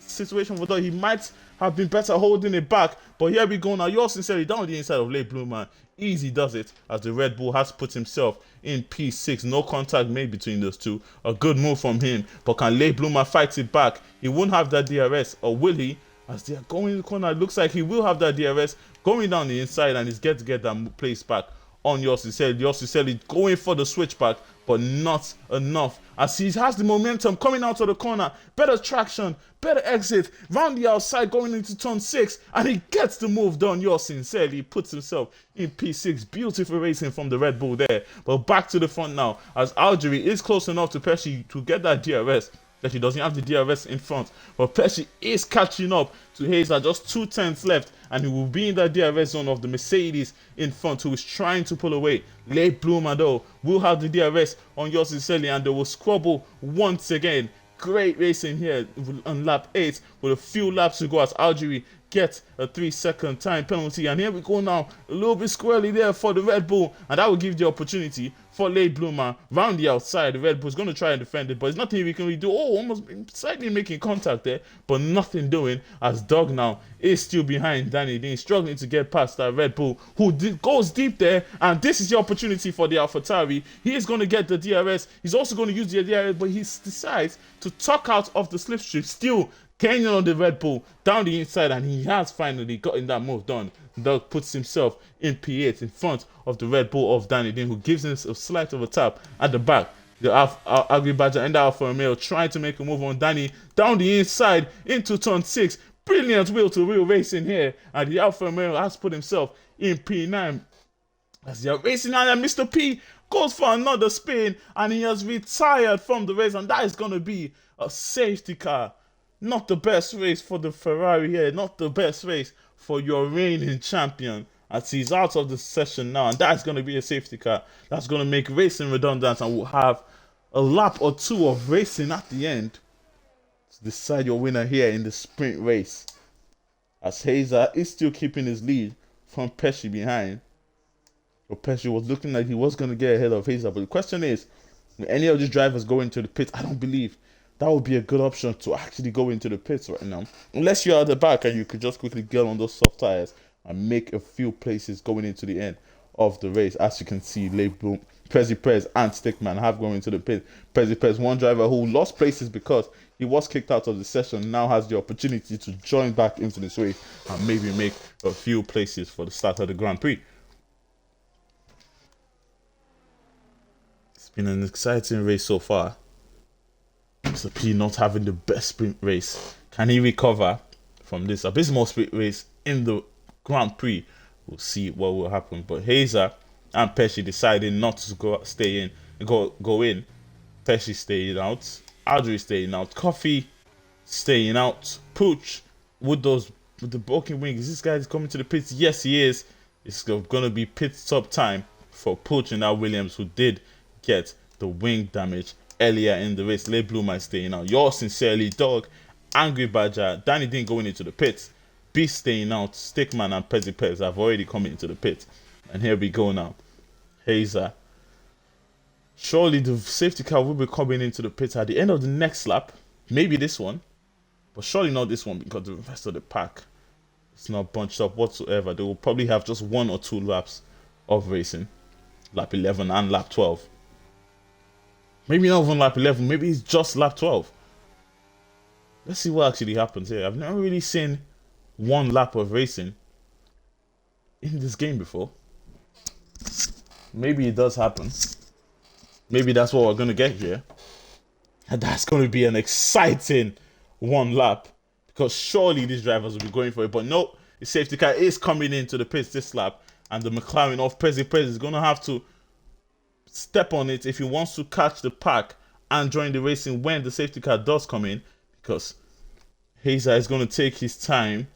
situation for Dog. He might have been better holding it back, but here we go now. Yours Sincerely down the inside of Leigh Bloomer. Easy does it, as the Red Bull has put himself in P6. No contact made between those two. A good move from him, but can Leigh Bloomer fight it back? He won't have that DRS, or will he? As they are going in the corner, it looks like he will have that DRS going down the inside, and he's get to get that place back on Yours Sincerely. Yours Sincerely going for the switchback, but not enough, as he has the momentum coming out of the corner. Better traction, better exit, round the outside going into turn 6, and he gets the move done. Yours Sincerely puts himself in P6. Beautiful racing from the Red Bull there. But back to the front now, as Algerie is close enough to Pesci to get that DRS. That he doesn't have the DRS in front, but Pesci is catching up to Hazer. Just 2 tenths left, and he will be in the DRS zone of the Mercedes in front, who is trying to pull away. Leigh Bloomer though will have the DRS on Yours Sincerely, and they will squabble once again. Great racing here on lap 8 with a few laps to go, as Algerie get a 3-second time penalty. And here we go now, a little bit squarely there for the Red Bull, and that will give the opportunity for Leigh Bloomer round the outside. The Red Bull's going to try and defend it, but there's nothing we can really do. Almost slightly making contact there, but nothing doing, as Dog now is still behind Danny Dean, struggling to get past that Red Bull, who goes deep there. And this is the opportunity for the AlphaTauri. He is going to get the DRS. He's also going to use the DRS, but he decides to tuck out of the slipstream, still gaining on the Red Bull down the inside, and he has finally gotten that move done. Dog puts himself in P8 in front of the Red Bull of Danny Dean, who gives him a slight of a tap at the back. The Agri Badger and the Alfa Romeo trying to make a move on Danny down the inside into turn 6. Brilliant wheel-to-wheel racing here, and the Alfa Romeo has put himself in P9. As they are racing, and Mr. P goes for another spin, and he has retired from the race, and that is going to be a safety car. Not the best race for the Ferrari here, not the best race for your reigning champion, as he's out of the session now, and that's going to be a safety car. That's going to make racing redundant, and we'll have a lap or two of racing at the end to decide your winner here in the sprint race, as Hazer is still keeping his lead from Pesci behind. But Pesci was looking like he was going to get ahead of Hazer, but the question is, will any of these drivers go into the pit? I don't believe that would be a good option to actually go into the pits right now, unless you're at the back and you could just quickly get on those soft tires and make a few places going into the end of the race. As you can see, Leigh Prez and Stickman have gone into the pit. Prez, one driver who lost places because he was kicked out of the session, now has the opportunity to join back into this race and maybe make a few places for the start of the Grand Prix. It's been an exciting race so far. Mr. P not having the best sprint race. Can he recover from this abysmal sprint race in the Grand Prix? We'll see what will happen. But Hazer and Pesci decided not to go in. Pesci staying out. Adri staying out. Coffee staying out. Pooch with the broken wings. This guy is coming to the pits. Yes, he is. It's gonna be pit stop time for Pooch and now Williams, who did get the wing damage earlier in the race. Late Bloomer staying out. Yours sincerely, Dog. Angry Badger. Danny Dean going into the pits. Beast staying out. Stickman and Pez have already come into the pit. And here we go now. Hazer. Surely the safety car will be coming into the pit at the end of the next lap. Maybe this one. But surely not this one, because the rest of the pack is not bunched up whatsoever. They will probably have just 1 or 2 laps of racing. Lap 11 and lap 12. Maybe not even lap 11. Maybe it's just lap 12. Let's see what actually happens here. I've never really seen 1 lap of racing in this game before. Maybe it does happen. Maybe that's what we're going to get here. And that's going to be an exciting 1 lap. Because surely these drivers will be going for it. But no, the safety car is coming into the pits this lap. And the McLaren of Prez is going to have to step on it if he wants to catch the pack and join the racing when the safety car does come in. Because Hazer is going to take his time.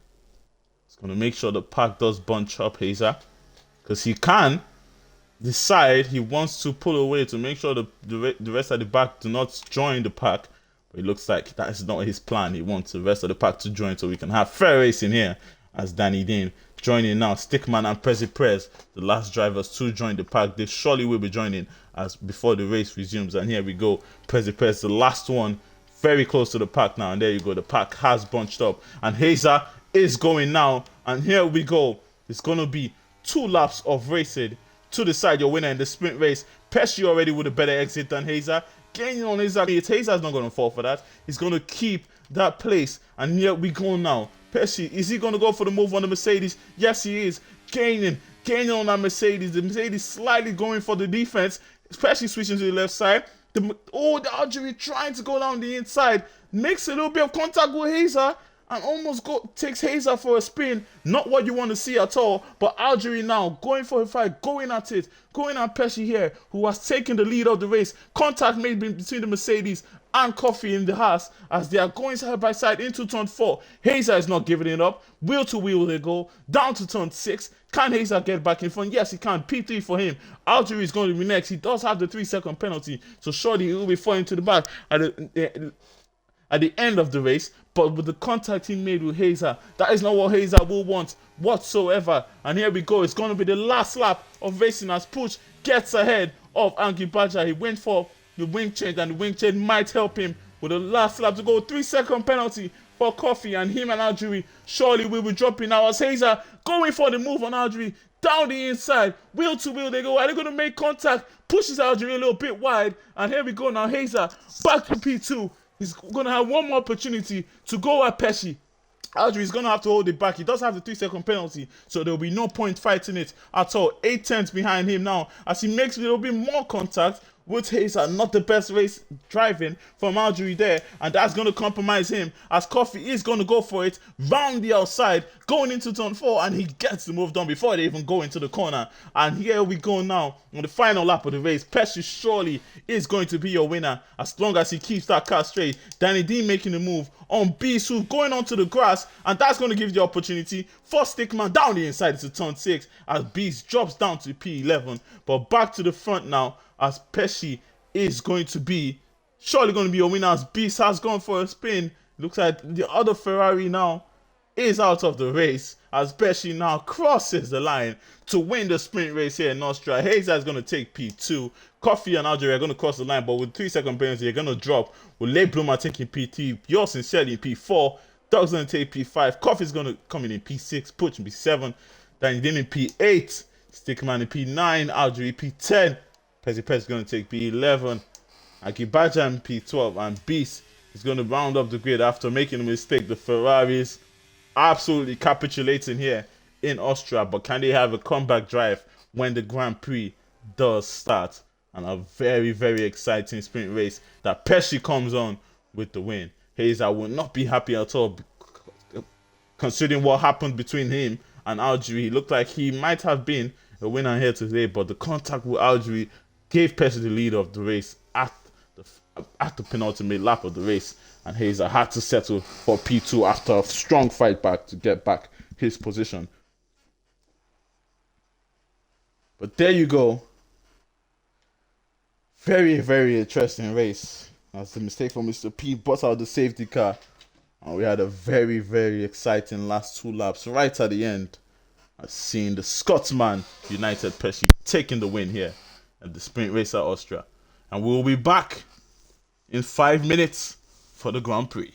He's going to make sure the pack does bunch up Hazer. Because he can decide he wants to pull away to make sure the rest of the pack do not join the pack. But it looks like that is not his plan. He wants the rest of the pack to join so we can have fair racing here. As Danny Dean joining now. Stickman and Prez, the last drivers to join the pack. They surely will be joining as before the race resumes. And here we go. Prez, the last one, very close to the pack now. And there you go. The pack has bunched up. And Hazer is going now. And here we go. It's going to be 2 laps of racing to decide your winner in the sprint race. Pesci already with a better exit than Hazer. Gaining on Hazer. Hazer's not going to fall for that. He's going to keep that place. And here we go now. Pesci, is he going to go for the move on the Mercedes? Yes, he is. Gaining on that Mercedes. The Mercedes slightly going for the defense. Pesci switching to the left side. The Algeria trying to go down the inside. Makes a little bit of contact with Hazer. And almost takes Hazer for a spin. Not what you want to see at all. But Algeria now going for a fight. Going at it. Going at Pesci here. Who has taken the lead of the race. Contact made between the Mercedes and Coffee in the Haas. As they are going side by side into turn 4. Hazer is not giving it up. Wheel to wheel they go. Down to turn 6. Can Hazer get back in front? Yes, he can. P3 for him. Algeria is going to be next. He does have the 3-second penalty. So surely he will be falling to the back at the end of the race. But with the contact he made with Hazer, that is not what Hazer will want whatsoever. And here we go. It's going to be the last lap of racing as Push gets ahead of Angry Badger. He went for the wing change, and the wing change might help him with the last lap to go. 3-second penalty for Coffee, and him and Algeria surely will be dropping now as Hazer going for the move on Algeria. Down the inside, wheel to wheel they go. Are they going to make contact? Pushes Algeria a little bit wide. And here we go now. Hazer back to P2. He's going to have one more opportunity to go at Pesci. Algeria is going to have to hold it back. He does have the 3-second penalty, so there will be no point fighting it at all. 8 tenths behind him now as he makes a little bit more contact with Hazer. Not the best race driving from Algeria there, and that's going to compromise him as Coffee is going to go for it round the outside, going into turn 4, and he gets the move done before they even go into the corner. And here we go now on the final lap of the race. Pesci surely is going to be your winner as long as he keeps that car straight. Danny D making the move on Beast, who's going onto the grass, and that's going to give the opportunity for Stickman down the inside to turn 6 as Beast drops down to P11. But back to the front now as Pesci is going to be surely going to be a winner as Beast has gone for a spin. Looks like the other Ferrari now is out of the race as Pesci now crosses the line to win the sprint race here in Austria. Hazer is going to take P2. Coffee and Algeria are going to cross the line, but with 3-second penalty, they're going to drop. With Late Bloomer taking P3, Yours Sincerely in P4, Dog's going to take P5, Coffee's going to come in P6, Putch in P7, then in P8, Stickman in P9, Algeria P10, Perez is going to take P11. Akibajan P12. And Beast is going to round up the grid after making a mistake. The Ferraris absolutely capitulating here in Austria. But can they have a comeback drive when the Grand Prix does start? And a very, very exciting sprint race that Pesci comes on with the win. Hayes, I will not be happy at all considering what happened between him and Algeria. He looked like he might have been a winner here today, but the contact with Algeria gave Pesci the lead of the race at the penultimate lap of the race, and Hayes had to settle for P2 after a strong fight back to get back his position. But there you go. Very, very interesting race. That's the mistake for Mr. P. Brought out the safety car. And we had a very, very exciting last 2 laps right at the end. I've seen the Scotsman United Pesci taking the win here at the sprint race at Austria. And we'll be back in 5 minutes for the Grand Prix.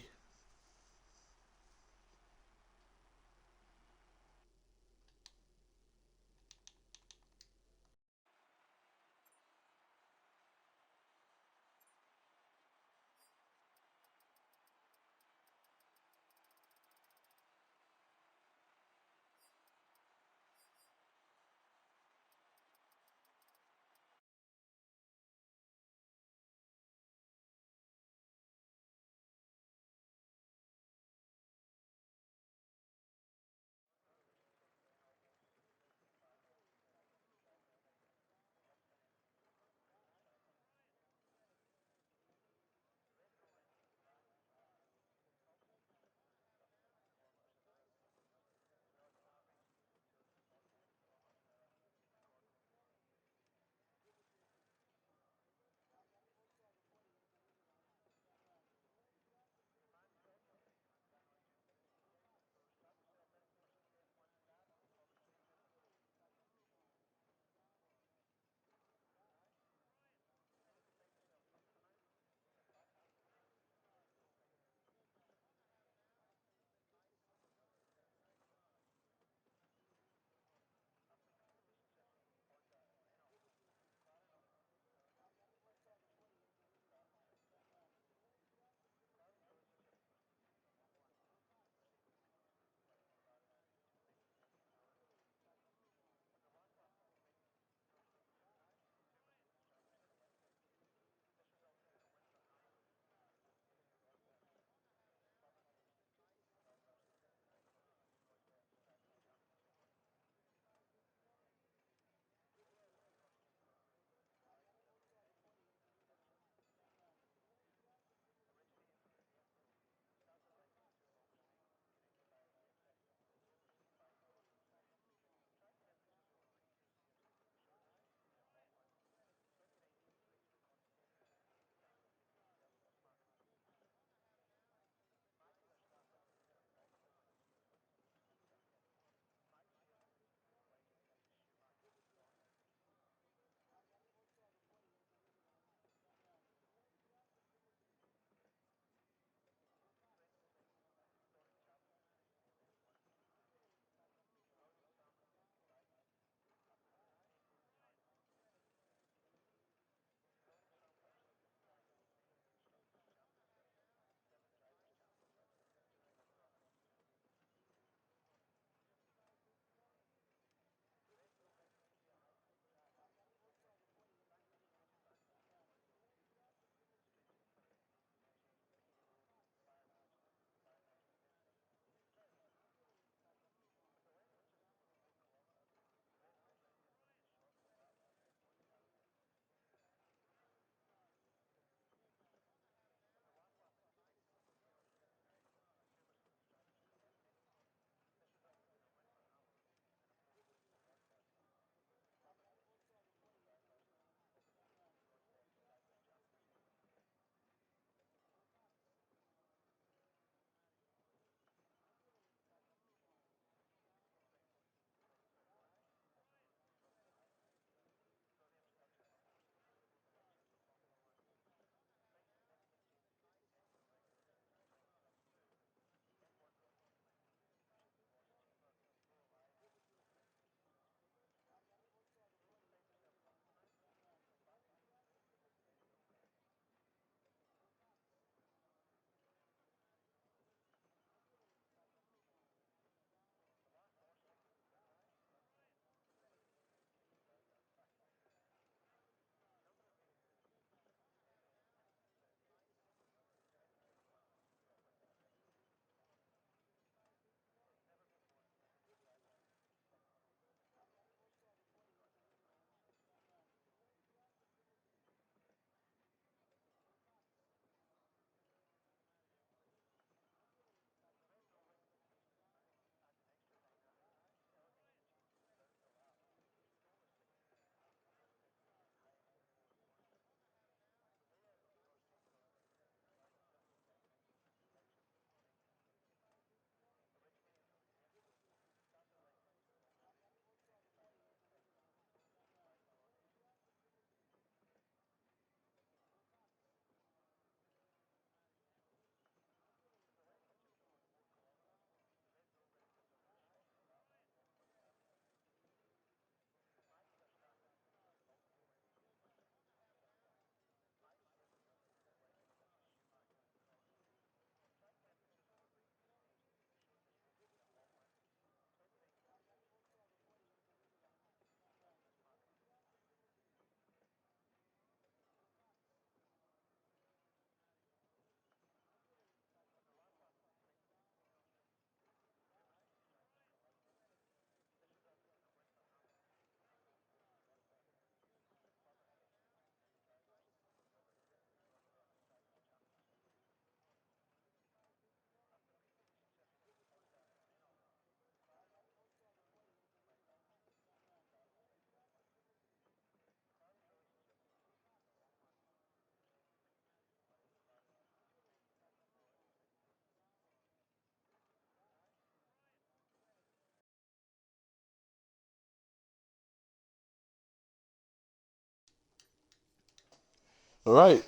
All right.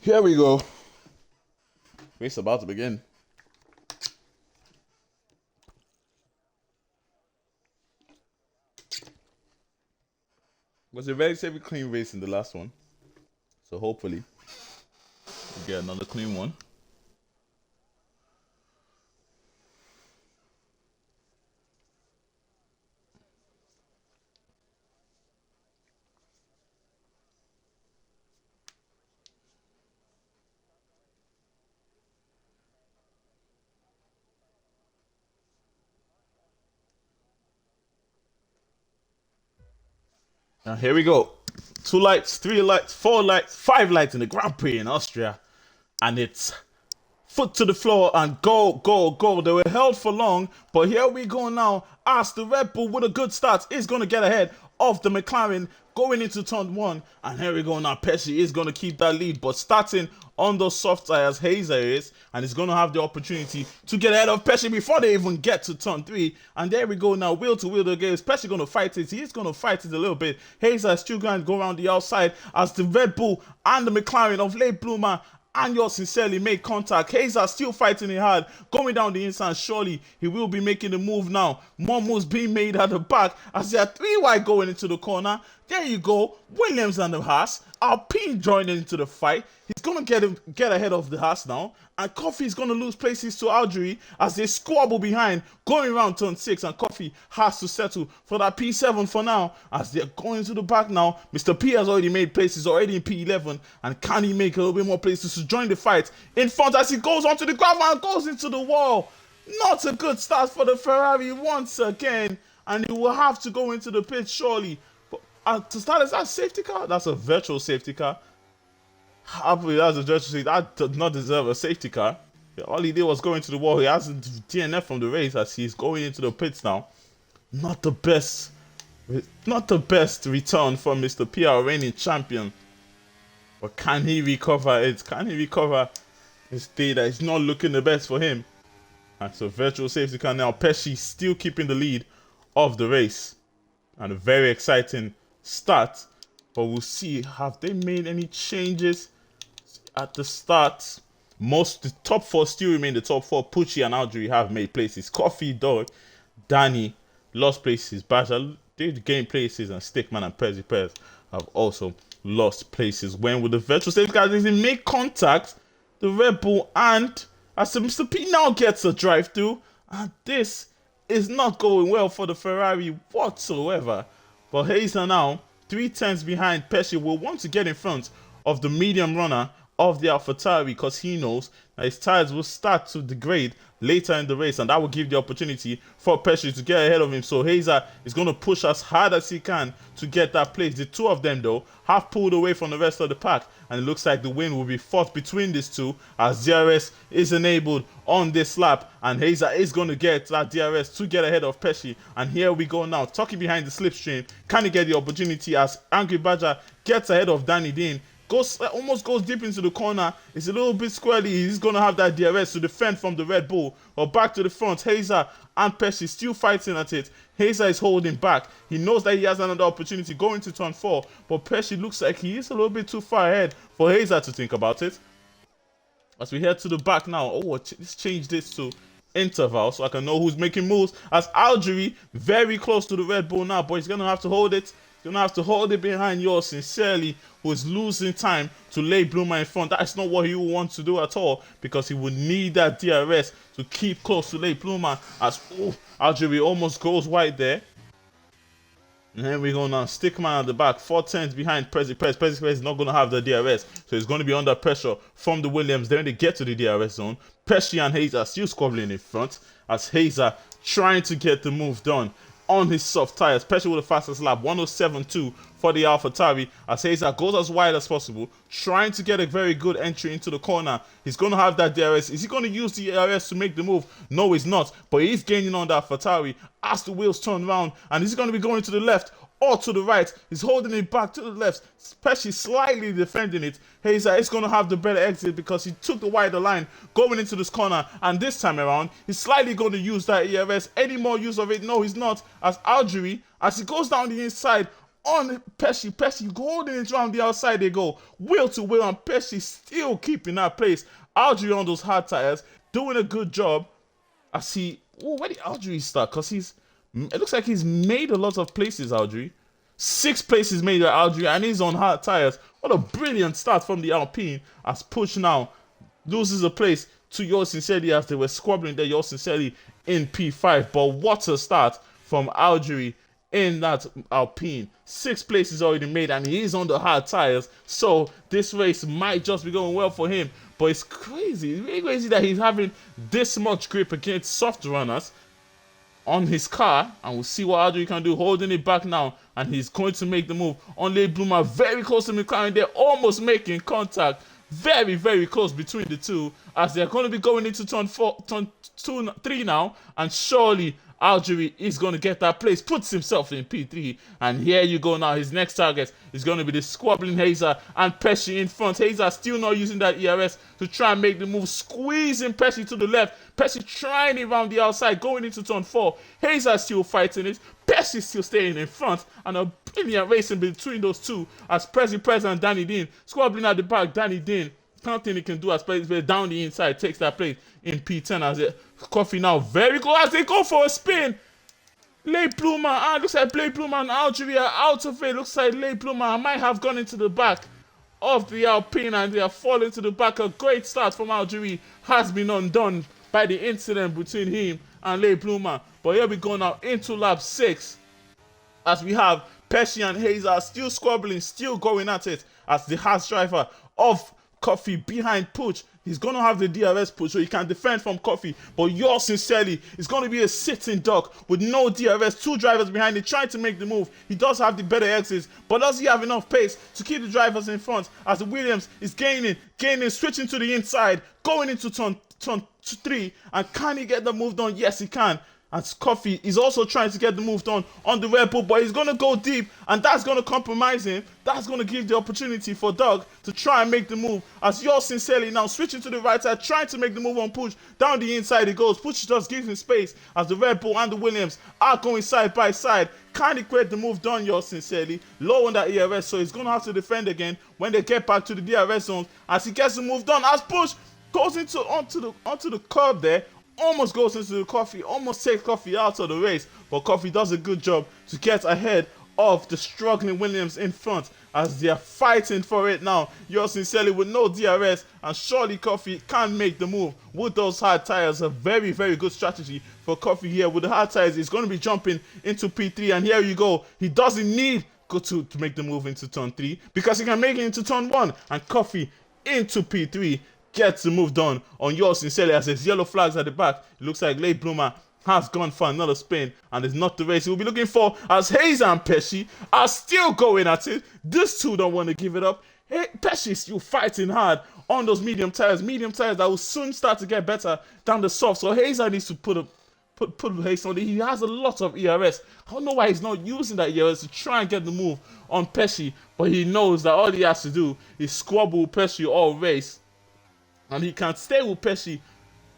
Here we go. Race about to begin. It was a very clean race in the last one. So hopefully we get another clean one. Now here we go. 2 lights, 3 lights, 4 lights, 5 lights in the Grand Prix in Austria. And it's foot to the floor and go, go, go. They were held for long, but here we go now as the Red Bull with a good start is going to get ahead of the McLaren going into turn 1. And here we go now. Pesci is going to keep that lead, but starting on those soft tires, Hazer is, and he's going to have the opportunity to get ahead of Pesci before they even get to turn 3. And there we go now, wheel to wheel again. Is Pesci going to fight it? He's going to fight it a little bit. Hazer is still going to go around the outside as the Red Bull and the McLaren of Late Bloomer and yours sincerely make contact. Hazer still fighting it hard, going down the inside. Surely he will be making the move now. More moves being made at the back as there are 3 wide going into the corner. There you go. Williams and the Haas. Alpine joining into the fight. He's going to get ahead of the Haas now. And Coffee is going to lose places to Algerie as they squabble behind, going around turn 6. And Coffee has to settle for that P7 for now as they're going to the back now. Mr. P has already made places, already in P11. And can he make a little bit more places to join the fight in front as he goes onto the gravel and goes into the wall? Not a good start for the Ferrari once again. And he will have to go into the pit surely. But to start, is that a safety car? That's a virtual safety car. I believe that's a virtual safety. That does not deserve a safety car. All he did was go into the wall. He has a DNF from the race as he's going into the pits now. Not the best return for Mr. PR, reigning champion. But can he recover it? Can he recover his day that is not looking the best for him? And so virtual safety car now. Pesci still keeping the lead of the race. And a very exciting start. But we'll see, have they made any changes at the start? The top 4 still remain the top 4. Pucci and Algerie have made places. Coffee, Dog, Danny lost places. Baja did gain places, and Stickman and Perez have also lost places. When with the virtual safety car, they make contact, the Red Bull, and as Mr. P now gets a drive through, and this is not going well for the Ferrari whatsoever. But Hazer now 3 tenths behind Pesci will want to get in front of the medium runner of the AlphaTauri because he knows that his tires will start to degrade later in the race, and that will give the opportunity for Pesci to get ahead of him. So Hazer is going to push as hard as he can to get that place. The 2 of them, though, have pulled away from the rest of the pack, and it looks like the win will be fought between these 2 as DRS is enabled on this lap, and Hazer is going to get that DRS to get ahead of Pesci. And here we go now, tucking behind the slipstream. Can he get the opportunity as Angry Badger gets ahead of Danny Dean? Almost goes deep into the corner. It's a little bit squirrely. He's going to have that DRS to defend from the Red Bull. But back to the front, Hazer and Pesci still fighting at it. Hazer is holding back. He knows that he has another opportunity going to turn 4. But Pesci looks like he is a little bit too far ahead for Hazer to think about it. As we head to the back now. Oh, let's change this to interval so I can know who's making moves. As Algerie very close to the Red Bull now. But he's going to have to hold it. You're going to have to hold it behind yours sincerely, who is losing time to Late Bloomer in front. That's not what he wants to do at all, because he would need that DRS to keep close to Late Bloomer as Algerie almost goes wide there. And then we go now, Stickman at the back, 4 tenths behind Prezi. Prezi is not going to have the DRS, so he's going to be under pressure from the Williams. Then they get to the DRS zone. Pesci and Hazer still squabbling in front as Hazer trying to get the move done on his soft tires. Pesci with the fastest lap, 107.2 for the AlphaTauri as Hazer goes as wide as possible, trying to get a very good entry into the corner. He's going to have that DRS. Is he going to use the DRS to make the move? No, he's not, but he's gaining on that AlphaTauri as the wheels turn around, and he's going to be going to the left or to the right. He's holding it back to the left, especially slightly defending it. Hazer is going to have the better exit because he took the wider line going into this corner, and this time around he's slightly going to use that ERS. Any more use of it? No, he's not, as Algerie, as he goes down the inside on Pesci. Pesci holding it around the outside. They go wheel to wheel, and Pesci still keeping that place. Algeria on those hard tires, doing a good job. I see. Oh, where did Algeria start? Because it looks like he's made a lot of places, Algeria. 6 places made at Algeria, and he's on hard tires. What a brilliant start from the Alpine. As Push now loses a place to Yours Sincerely as they were squabbling there. Yours Sincerely in P5. But what a start from Algeria in that Alpine. 6 places already made, and he is on the hard tires. So this race might just be going well for him. But it's crazy. It's really crazy that he's having this much grip against soft runners on his car, and we'll see what Algeria can do, holding it back now, and he's going to make the move on Le Bloomer, very close to McLaren. They're almost making contact, very, very close between the two, as they're going to be going into turn 3 now, and surely Algeria is going to get that place, puts himself in P3, and here you go now. His next target is going to be the squabbling Hazer and Pesci in front. Hazer still not using that ERS to try and make the move, squeezing Pesci to the left. Pesci trying it around the outside, going into turn 4. Hazer still fighting it. Pesci still staying in front, and a brilliant racing between those two as Prez and Danny Dean squabbling at the back. Danny Dean, nothing he can do as Prez down the inside takes that place in P10 as it Coffee now very close as they go for a spin. Le Bloomer, looks like Le Bloomer and Algeria out of it. Looks like Le Bloomer might have gone into the back of the Alpine, and they are falling to the back. A great start from Algeria has been undone by the incident between him and Le Bloomer. But here we go now into lap 6 as we have Pesci and Hazer still squabbling, still going at it as the Haas driver of Coffee behind Push. He's going to have the DRS push so he can defend from Coffee. But Yours Sincerely is going to be a sitting duck with no DRS. 2 drivers behind him trying to make the move. He does have the better exits, but does he have enough pace to keep the drivers in front as the Williams is gaining, switching to the inside, going into turn 3. And can he get the move done? Yes, he can. As Coffee is also trying to get the move done on the Red Bull, but he's going to go deep, and that's going to compromise him. That's going to give the opportunity for Doug to try and make the move. As Yours Sincerely now switching to the right side, trying to make the move on Push. Down the inside he goes. Push just gives him space as the Red Bull and the Williams are going side by side. Can he get the move done, Yours Sincerely? Low on that ERS, so he's going to have to defend again when they get back to the DRS zone. As he gets the move done, as Push goes onto the curb there, almost goes into the Coffee, almost takes Coffee out of the race, but Coffee does a good job to get ahead of the struggling Williams in front as they are fighting for it now. Yours Sincerely with no DRS, and surely Coffee can make the move with those hard tires. A very, very good strategy for Coffee here. With the hard tires, he's going to be jumping into P3, and here you go. He doesn't need to make the move into turn 3 because he can make it into turn 1, and Coffee into P3 gets the move done on Yours Sincerely as there's yellow flags at the back. It looks like Le Bloomer has gone for another spin, and it's not the race he will be looking for as Hazer and Pesci are still going at it. These two don't want to give it up. Pesci is still fighting hard on those medium tires that will soon start to get better than the soft. So Hazer needs to put haste on it. He has a lot of ERS. I don't know why he's not using that ERS to try and get the move on Pesci, but he knows that all he has to do is squabble Pesci all race. And he can stay with Pesci,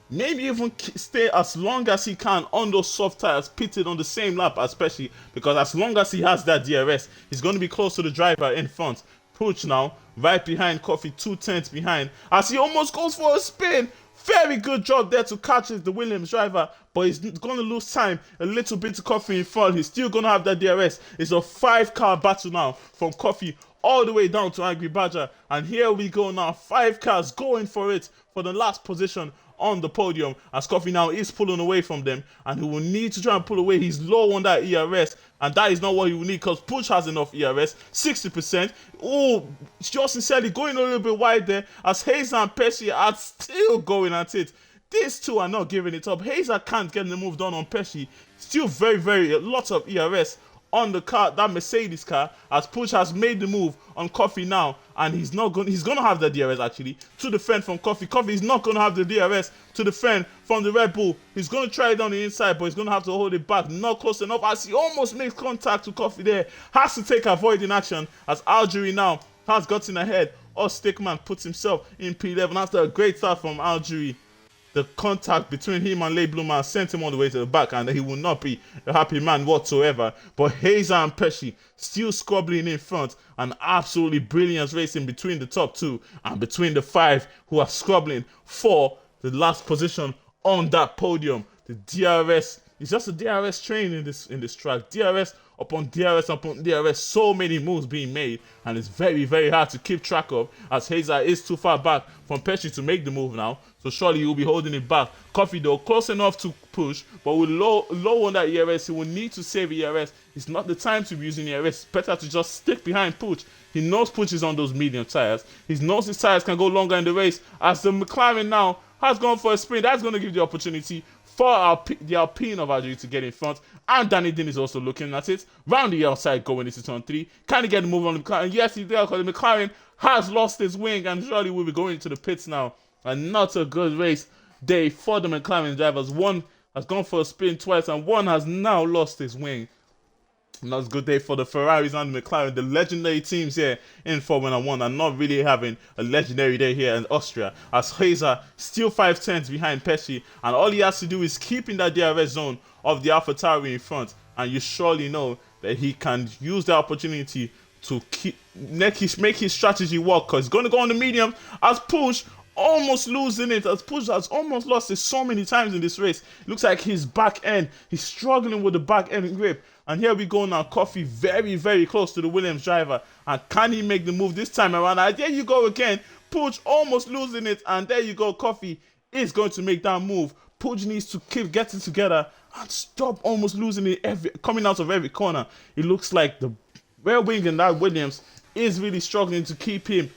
maybe even stay as long as he can on those soft tires, pitted on the same lap as Pesci, because as long as he has that DRS, he's going to be close to the driver in front. Push now, right behind Coffee, 2/10 behind, as he almost goes for a spin. Very good job there to catch the Williams driver, but he's going to lose time a little bit to Coffee in front. He's still going to have that DRS. It's a 5-car battle now from Coffee all the way down to Angry Badger, and here we go now. 5 cars going for it for the last position on the podium as Coffee now is pulling away from them, and he will need to try and pull away. He's low on that ERS, and that is not what he will need because Push has enough ERS, 60%. Oh, Yours Sincerely going a little bit wide there as Hazer and Pesci are still going at it. These two are not giving it up. Hazer can't get the move done on Pesci. Still a lot of ERS on the car, that Mercedes car, as Push has made the move on Coffee now, and he's gonna have the DRS actually to defend from Coffee. Coffee is not gonna have the DRS to defend from the Red Bull. He's gonna try it on the inside, but he's gonna have to hold it back, not close enough as he almost makes contact to Coffee there. Has to take avoiding action as Algeria now has gotten ahead. Stickman puts himself in P11 after a great start from Algeria. the contact between him and Leiblumer sent him all the way to the back, and he will not be a happy man whatsoever. But Hazer and Pesci still squabbling in front, and absolutely brilliant racing between the top two and between the five who are squabbling for the last position on that podium. The DRS, it's just a DRS train in this track. DRS upon DRS upon DRS, so many moves being made, and it's very, very hard to keep track of, as Hazer is too far back from Pesci to make the move now, so surely he will be holding it back. Coffee though, close enough to push, but with low on that ERS, he will need to save ERS. It's not the time to be using ERS. It's better to just stick behind Puch. He knows Puch is on those medium tires. He knows his tires can go longer in the race, as the McLaren now has gone for a sprint. That's going to give the opportunity for the Alpine of Algeria to get in front, and Danny Din is also looking at it. Round the outside going into turn 3. Can he get the move on the McLaren? Yes, he did, because the McLaren has lost his wing, and surely will be going to the pits now. And not a good race day for the McLaren drivers. One has gone for a spin twice, and one has now lost his wing. Not a good day for the Ferraris and the McLaren. The legendary teams here in Formula 1 are not really having a legendary day here in Austria, as Hazer still 5 tenths behind Pesci, and all he has to do is keep in that DRS zone of the AlphaTauri in front, and you surely know that he can use the opportunity to make his strategy work, because he's going to go on the medium as Push almost losing it, as Push has almost lost it so many times in this race. It looks like his back end, he's struggling with the back end grip. And here we go now, Coffee very, very close to the Williams driver. And can he make the move this time around? And there you go again, Puch almost losing it, and there you go, Coffee is going to make that move. Puch needs to keep getting together and stop almost losing it coming out of every corner. It looks like the rear wing in that Williams is really struggling to keep him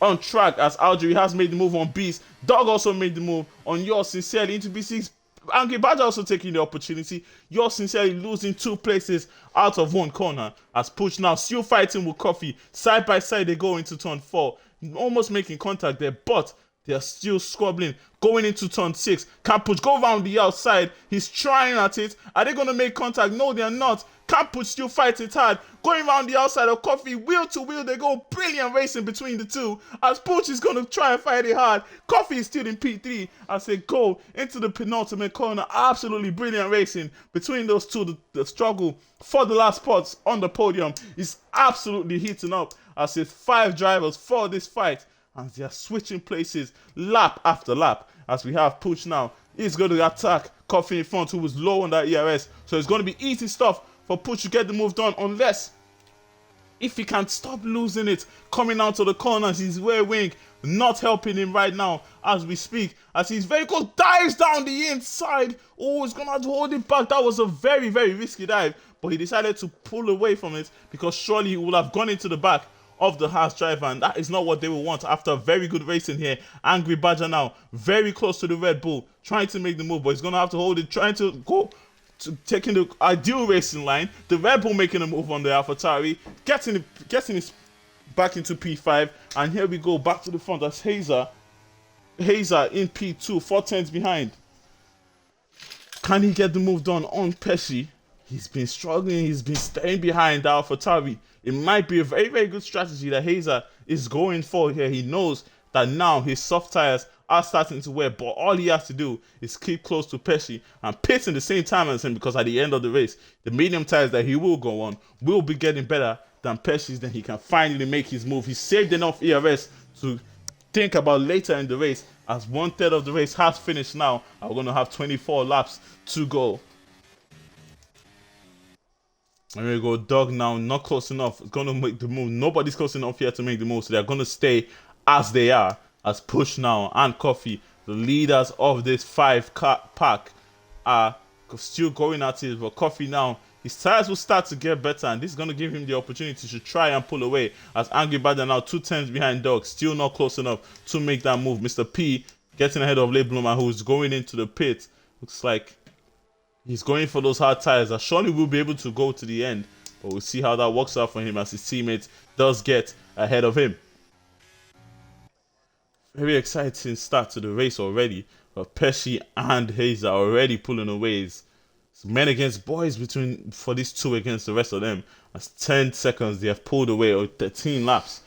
on track, as Algeria has made the move on Beast. Dog also made the move on Yours Sincerely into B6. Angry Badger also taking the opportunity. Yours Sincerely losing 2 places out of 1 corner, as Puch now still fighting with Coffee. Side by side they go into turn 4, almost making contact there, but they are still squabbling going into turn 6. Can Puch go around the outside? He's trying at it. Are they going to make contact? No, they are not. Can Puch still fight it hard? Going around the outside of Coffee, wheel to wheel, they go. Brilliant racing between the two, as Puch is going to try and fight it hard. Coffee is still in P3 as they go into the penultimate corner. Absolutely brilliant racing between those two. The struggle for the last spots on the podium is absolutely heating up, as it's 5 drivers for this fight, and they are switching places lap after lap, as we have Puch now. He's going to attack Coffee in front, who was low on that ERS. So it's going to be easy stuff for Puch to get the move done, unless if he can stop losing it coming out of the corners. His rear wing not helping him right now as we speak, as his vehicle dives down the inside. Oh, he's going to have to hold it back. That was a very, very risky dive, but he decided to pull away from it, because surely he would have gone into the back of the Haas driver, and that is not what they will want after very good racing here. Angry Badger now very close to the Red Bull, trying to make the move, but he's going to have to hold it, trying to go to taking the ideal racing line. The Red Bull making a move on the AlphaTauri, getting it back into P5, and here we go back to the front as Hazer in P2, 4 tenths behind. Can he get the move done on Pesci? He's been struggling, he's been staying behind the AlphaTauri. It might be a very, very good strategy that Hazer is going for here. He knows that now his soft tires are starting to wear, but all he has to do is keep close to Pesci and pit in the same time as him, because at the end of the race, the medium tires that he will go on will be getting better than Pesci's. Then he can finally make his move. He saved enough ERS to think about later in the race, as 1/3 of the race has finished now. I'm going to have 24 laps to go. And we go, Dog now, not close enough. It's going to make the move. Nobody's close enough here to make the move, so they're going to stay as they are, as Push now and Coffee, the leaders of this 5-car pack, are still going at it. But Coffee now, his tires will start to get better, and this is going to give him the opportunity to try and pull away, as Angry Badger now 2 tenths behind Dog, still not close enough to make that move. Mr. P getting ahead of Leiblumer, who's going into the pit. Looks like he's going for those hard tires. Surely will be able to go to the end, but we'll see how that works out for him, as his teammate does get ahead of him. Very exciting start to the race already, but Pesci and Hazer are already pulling away. It's men against boys for these two against the rest of them. As 10 seconds they have pulled away, or 13 laps,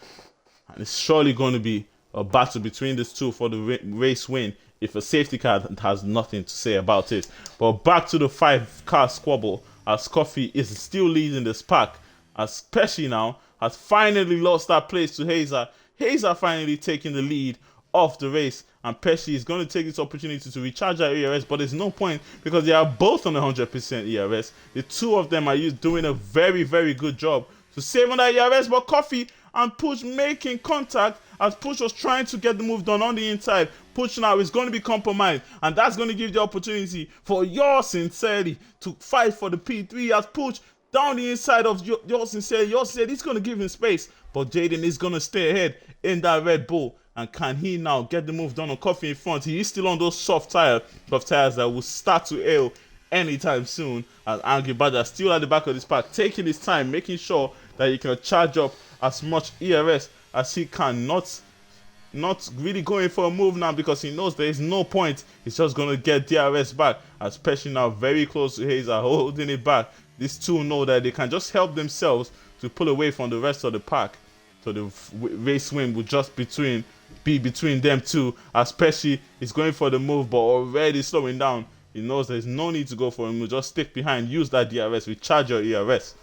and it's surely going to be a battle between these two for the race win if a safety car has nothing to say about it. But back to the 5-car squabble, as Coffee is still leading this pack, as Pesci now has finally lost that place to Hazer. Hazer finally taking the lead of the race, and Pesci is going to take this opportunity to recharge that ERS, but there's no point because they are both on 100% ERS. The two of them are doing a very, very good job to save on that ERS, but Coffee and Push making contact as Push was trying to get the move done on the inside. Push now is going to be compromised, and that's going to give the opportunity for Yours Sincerely to fight for the P3 as Push down the inside of Yours Sincerely. Yours Sincerely is going to give him space, but Jaden is going to stay ahead in that Red Bull. And can he now get the move done on Coffee in front? He is still on those soft tires that will start to ail anytime soon. As Angry Badger still at the back of this pack, taking his time, making sure that he can charge up as much ERS as he can. Not really going for a move now because he knows there is no point. He's just going to get DRS back. Especially now very close to Hazer, holding it back. These two know that they can just help themselves to pull away from the rest of the pack. So the race win will just be between them two. As Pesci is going for the move but already slowing down. He knows there's no need to go for him. Just stick behind, use that DRS, recharge your ERS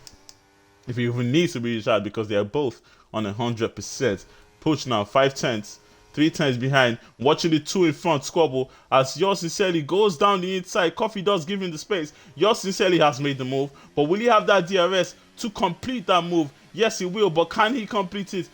if you even need to be recharged, because they are both on 100%. Push now 5/10, 3/10 behind, watching the two in front squabble as Yours Sincerely goes down the inside. Coffee does give him the space. Yours Sincerely has made the move, but will he have that DRS to complete that move? Yes, he will, but can he complete it?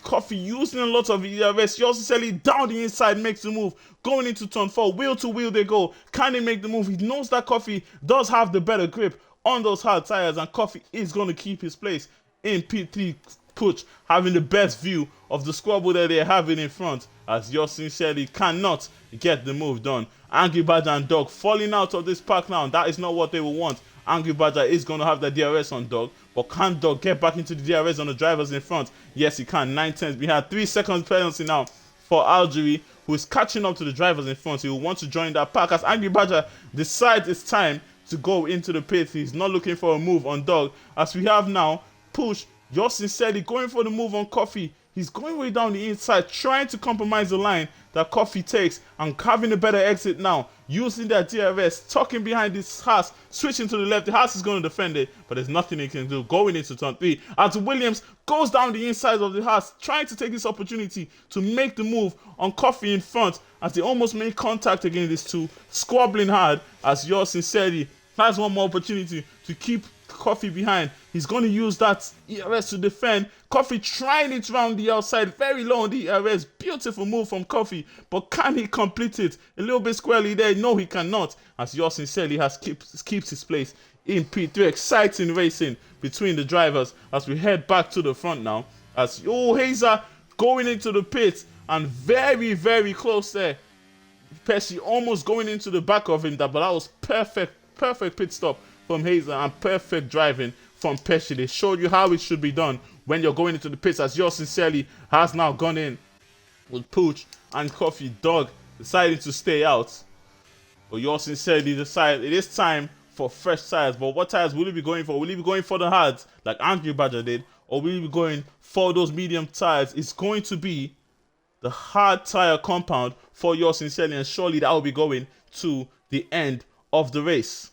Coffee using a lot of ERS. Yours Sincerely down the inside makes the move. Going into turn 4, wheel to wheel they go. Can he make the move? He knows that Coffee does have the better grip on those hard tires, and Coffee is going to keep his place in P3. Push having the best view of the squabble that they're having in front, as Yours Sincerely cannot get the move done. Angry Badger and Dog falling out of this pack now, and that is not what they will want. Angry Badger is going to have the DRS on Dog, but can Dog get back into the DRS on the drivers in front? Yes, he can. 9/10 behind. 3 seconds penalty now for Algeria, who is catching up to the drivers in front. He will want to join that pack as Angry Badger decides it's time to go into the pit. He's not looking for a move on Dog, as we have now Push. Yours Sincerely going for the move on Coffee. He's going way down the inside, trying to compromise the line that Coffee takes and having a better exit now. Using that DRS, tucking behind this Haas, switching to the left. The Haas is going to defend it, but there's nothing he can do. Going into turn 3. As Williams goes down the inside of the Haas, trying to take this opportunity to make the move on Coffee in front, as they almost make contact against these two, squabbling hard, as Yours Sincerely has one more opportunity to keep Coffee behind. He's going to use that ERS to defend. Coffee trying it around the outside, very low on the ERS. Beautiful move from Coffee, but can he complete it? A little bit squarely there. No, he cannot, as Yours Sincerely keeps his place in P3. Exciting racing between the drivers as we head back to the front now, as Hazer going into the pit and very, very close there. Pesci almost going into the back of him, but that was perfect pit stop from Hazer and perfect driving from Pesci. They showed you how it should be done when you're going into the pits, as Yours Sincerely has now gone in with Pooch and Coffee. Dog decided to stay out, but Yours Sincerely decided it is time for fresh tires. But what tires will he be going for? Will he be going for the hards like Angry Badger did, or will he be going for those medium tires? It's going to be the hard tire compound for Yours Sincerely, and surely that will be going to the end of the race.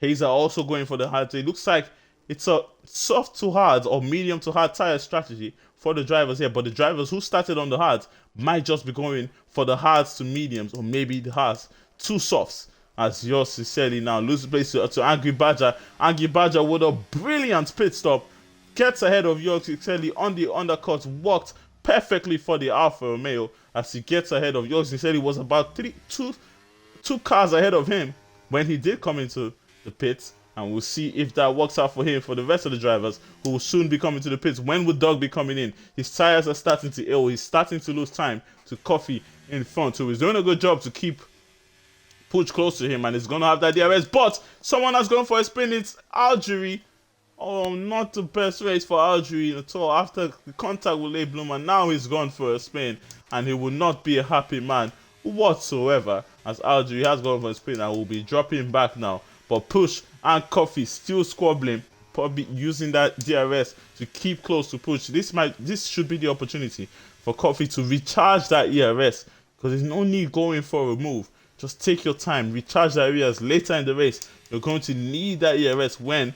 Hazer also going for the hard. It looks like it's a soft to hard or medium to hard tire strategy for the drivers here, but the drivers who started on the hards might just be going for the hards to mediums, or maybe the hards to softs, as Yours Sincerely now loses place to Angry Badger. Angry Badger with a brilliant pit stop gets ahead of Yours Sincerely on the undercut, walked perfectly for the Alfa Romeo as he gets ahead of Yours Sincerely. Was about two cars ahead of him when he did come into the pits, and we'll see if that works out for him. For the rest of the drivers who will soon be coming to the pits, when will Doug be coming in? His tires are starting to ill. He's starting to lose time to Coffee in front, so he's doing a good job to keep Pooch close to him, and he's going to have that DRS, but someone has gone for a spin. It's Algeria. Oh, not the best race for Algeria at all. After the contact with Leigh Bloomer, now he's gone for a spin, and he will not be a happy man whatsoever, as Algeria has gone for a spin and will be dropping back now. But Push and Coffee still squabbling, probably using that DRS to keep close to Push. This should be the opportunity for Coffee to recharge that ERS. because there's no need going for a move. Just take your time, recharge the areas later in the race. You're going to need that ERS when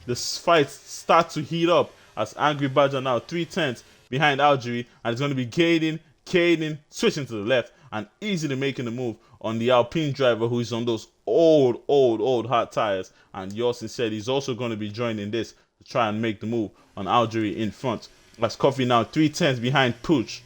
the fight starts to heat up, as Angry Badger now 3/10 behind Algeria, and it's going to be Caden, switching to the left and easily making the move on the Alpine driver who is on those old hard tires. And yours sincerely is also going to be joining this to try and make the move on Algeria in front. As Coffee now 3/10 behind Pooch.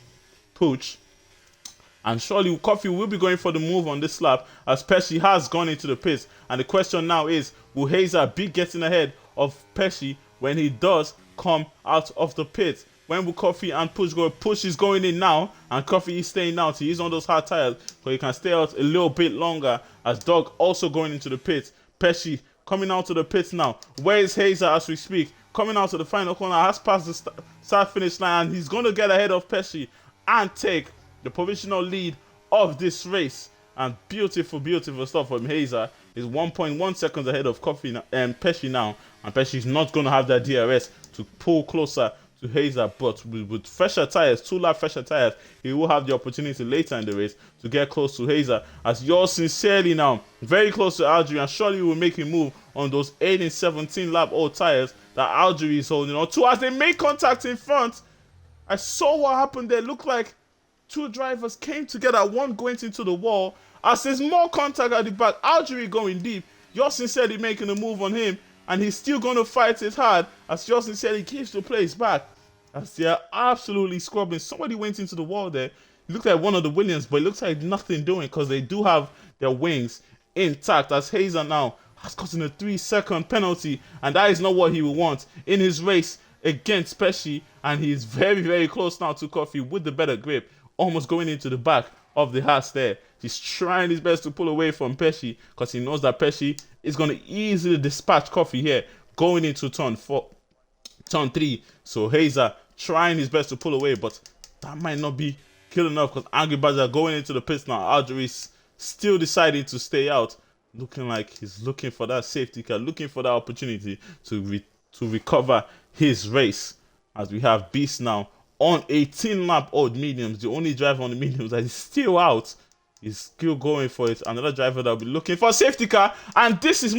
And surely Coffee will be going for the move on this lap, as Pesci has gone into the pits. And the question now is, will Hazer be getting ahead of Pesci when he does come out of the pits? When will Coffee and Push go? Push is going in now, and Coffee is staying out. He's on those hard tires, so he can stay out a little bit longer. As Dog also going into the pits. Pesci coming out to the pits now. Where is Hazer as we speak? Coming out to the final corner, has passed the start-finish line, and he's going to get ahead of Pesci and take the provisional lead of this race. And beautiful stuff from Hazer. Is 1.1 seconds ahead of Coffee and Pesci now, and Pesci's not going to have that DRS to pull closer to Hazer, but with fresher tires, 2-lap fresher tires, he will have the opportunity later in the race to get close to Hazer. As yours sincerely now, very close to Algeria, and surely will make a move on those 8 and 17 lap old tires that Algeria is holding on to as they make contact in front. I saw what happened there. Looked like two drivers came together, one going into the wall. As there's more contact at the back, Algeria going deep. Yours sincerely making a move on him, and he's still going to fight it hard as Yours sincerely gives the place back. As they're absolutely scrubbing. Somebody went into the wall there. It looked like one of the Williams, but it looks like nothing doing because they do have their wings intact. As Hazer now has gotten a 3-second penalty, and that is not what he will want in his race against Pesci. And he's very close now to Coffee with the better grip, almost going into the back of the Haas there. He's trying his best to pull away from Pesci because he knows that Pesci is going to easily dispatch Coffee here going into turn 3. So Hazer trying his best to pull away, but that might not be good enough because Angry Badger going into the pits now. Algeria still deciding to stay out, looking like he's looking for that safety car, looking for that opportunity to recover his race. As we have Beast now on 18-lap old mediums, the only driver on the mediums that is still out. He's still going for it. Another driver that will be looking for a safety car, and this is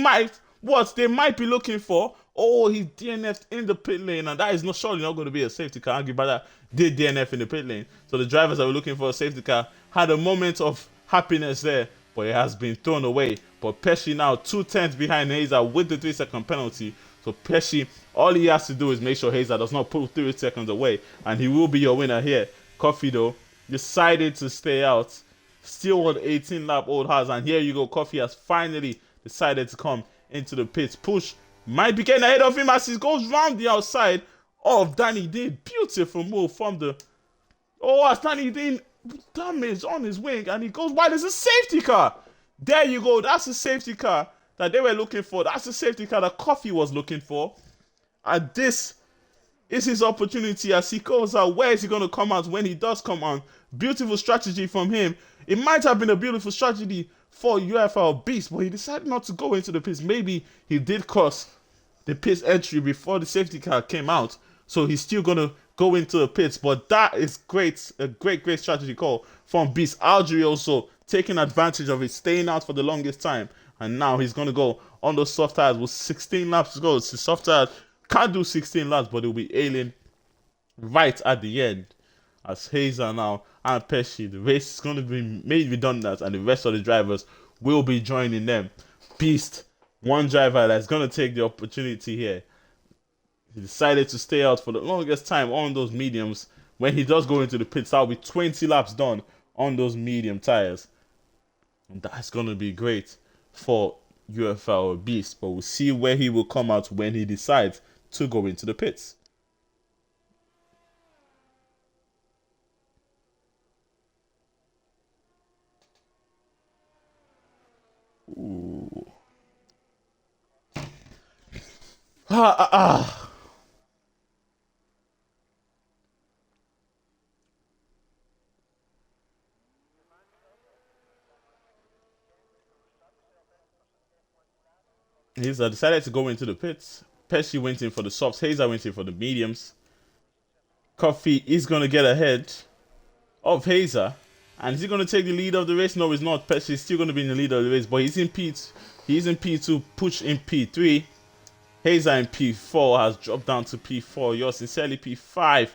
what they might be looking for. Oh, he DNF'd in the pit lane, and that is surely not going to be a safety car. Angry Badger did DNF in the pit lane, so the drivers that were looking for a safety car had a moment of happiness there, but it has been thrown away. But Pesci now 2/10 behind Hazer with the 3-second penalty. So Pesci, all he has to do is make sure Hazer does not pull 3 seconds away, and he will be your winner here. Coffee though decided to stay out, still on 18-lap old Haas, and here you go. Coffee has finally decided to come into the pits. Push might be getting ahead of him as he goes round the outside of Danny Dean. Beautiful move from the... Oh, as Danny Dean damage on his wing, and he goes wide. There's a safety car. There you go. That's a safety car that they were looking for. That's the safety car that Coffee was looking for. And this is his opportunity as he goes out. Where is he going to come out when he does come on? Beautiful strategy from him. It might have been a beautiful strategy for UFRL Beast, but he decided not to go into the pits. Maybe he did cross the pits entry before the safety car came out, so he's still going to go into the pits. But that is great. A great strategy call from Beast. Algeria also taking advantage of it, staying out for the longest time. And now he's going to go on those soft tires with 16 laps to go. The soft tires can't do 16 laps, but it'll be ailing right at the end. As Hazer now and Pesci, the race is going to be made redundant, and the rest of the drivers will be joining them. Beast, one driver that's going to take the opportunity here. He decided to stay out for the longest time on those mediums. When he does go into the pits, that'll be 20 laps done on those medium tires. And that's going to be great for UFRL Beast, but we'll see where he will come out when he decides to go into the pits. Ooh. He's decided to go into the pits. Pesci went in for the softs. Hazer went in for the mediums. Coffee is going to get ahead of Hazer. And is he going to take the lead of the race? No, he's not. Pesci is still going to be in the lead of the race, but he's in P2. He's in P2, Push in P3. Hazer in P4 has dropped down to P4. Yours sincerely P5.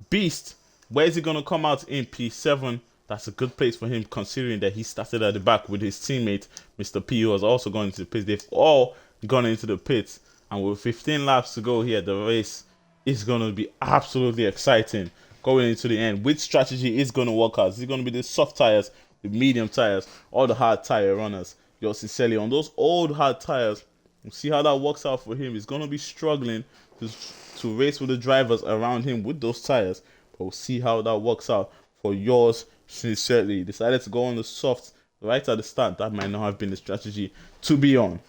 Beast, where is he going to come out in P7? That's a good place for him, considering that he started at the back with his teammate, Mr. P, who has also gone into the pits. They've all gone into the pits. And with 15 laps to go here, the race is going to be absolutely exciting going into the end. Which strategy is going to work out? Is it going to be the soft tires, the medium tires, or the hard tire runners? Yours sincerely, on those old hard tires, we'll see how that works out for him. He's going to be struggling to race with the drivers around him with those tires. But we'll see how that works out for yours sincerely. Decided to go on the soft right at the start. That might not have been the strategy to be on.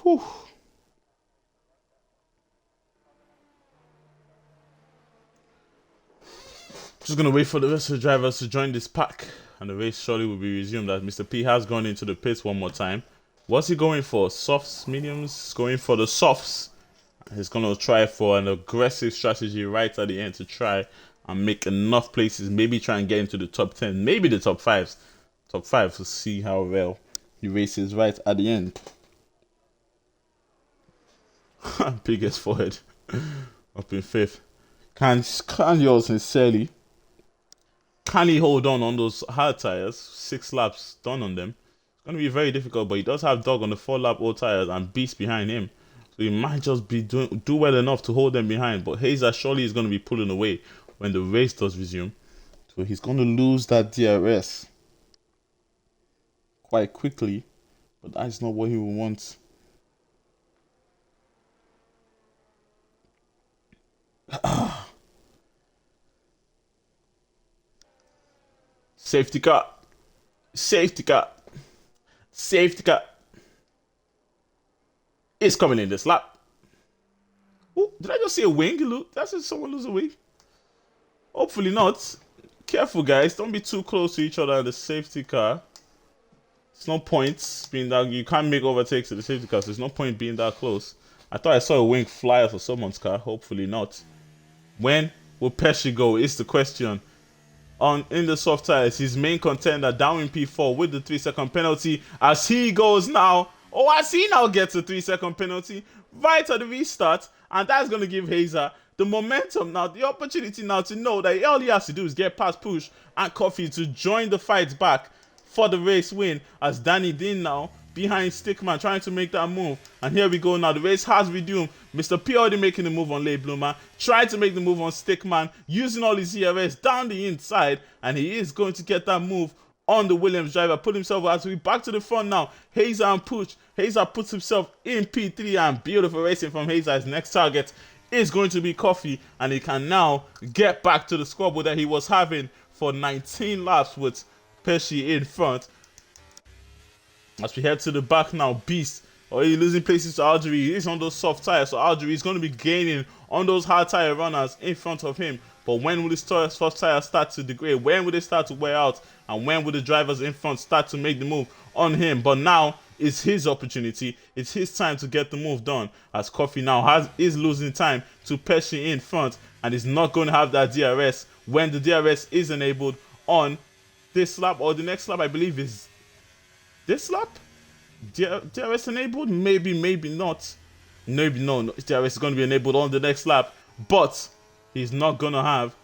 Whew. Just going to wait for the rest of the drivers to join this pack, and the race surely will be resumed as Mr. P has gone into the pits one more time. What's he going for? Softs, mediums? Going for the softs. He's going to try for an aggressive strategy right at the end to try and make enough places. Maybe try and get into the top 10. Maybe the top 5s. Top 5 to see how well he races right at the end. Biggest forehead. Up in 5th. Can yours sincerely. Can he hold on those hard tires? 6 laps done on them. It's going to be very difficult, but he does have Dog on the 4-lap old tires and Beast behind him. So he might just be do well enough to hold them behind. But Hazer surely is going to be pulling away when the race does resume. So he's going to lose that DRS quite quickly. But that's not what he will want. Safety car. Safety car. Safety car. It's coming in this lap. Ooh, did I just see a wing? Did I see someone lose a wing? Hopefully not. Careful, guys. Don't be too close to each other in the safety car. There's no point being that you can't make overtakes in the safety car, so there's no point being that close. I thought I saw a wing fly out of someone's car. Hopefully not. When will Pesci go? Is the question. In the soft tires, his main contender down in P4 with the 3-second penalty as he goes now. Oh, as he now gets a 3-second penalty right at the restart, and that's going to give Hazer the momentum now, the opportunity now to know that all he has to do is get past Push and Coffee to join the fight back for the race win, as Danny Dean now behind Stickman trying to make that move. And here we go now. The race has resumed. Mr. P already making the move on Late Bloomer, trying to make the move on Stickman, using all his ERS down the inside, and he is going to get that move on the Williams driver. Put himself as we back to the front now. Hazer and Push. Hazer puts himself in P3, and beautiful racing from Hazer. His next target is going to be Coffee, and he can now get back to the squabble that he was having for 19 laps with Pesci in front. As we head to the back now, Beast. Oh, he's losing places to Algerie. He's on those soft tires, so Algerie is going to be gaining on those hard tire runners in front of him. But when will this soft tire start to degrade? When will they start to wear out? And when will the drivers in front start to make the move on him? But now it's his opportunity. It's his time to get the move done, as Coffee now is losing time to Pesci in front, and is not going to have that DRS when the DRS is enabled on this lap, or the next lap, I believe, is this lap. DRS enabled? Maybe not. Maybe no. DRS is going to be enabled on the next lap, but he's not going to have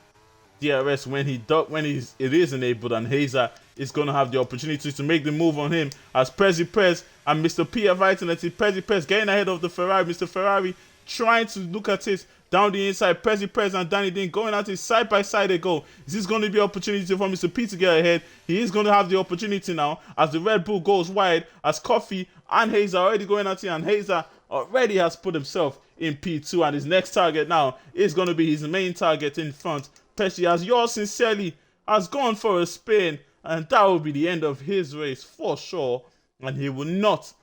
DRS when it is enabled, and Hazer is going to have the opportunity to make the move on him, as Prez and Mr. P are fighting at it. Prez getting ahead of the Ferrari. Mr. Ferrari trying to look at it down the inside. Press and Danny Dean going at it side by side. They go. Is this going to be an opportunity for Mr. P to get ahead? He is going to have the opportunity now as the Red Bull goes wide, as Coffee and Hayes are already going at it, and Hayes already has put himself in P2, and his next target now is going to be his main target in front. Pesci, as yours sincerely, has gone for a spin, and that will be the end of his race for sure, and he will not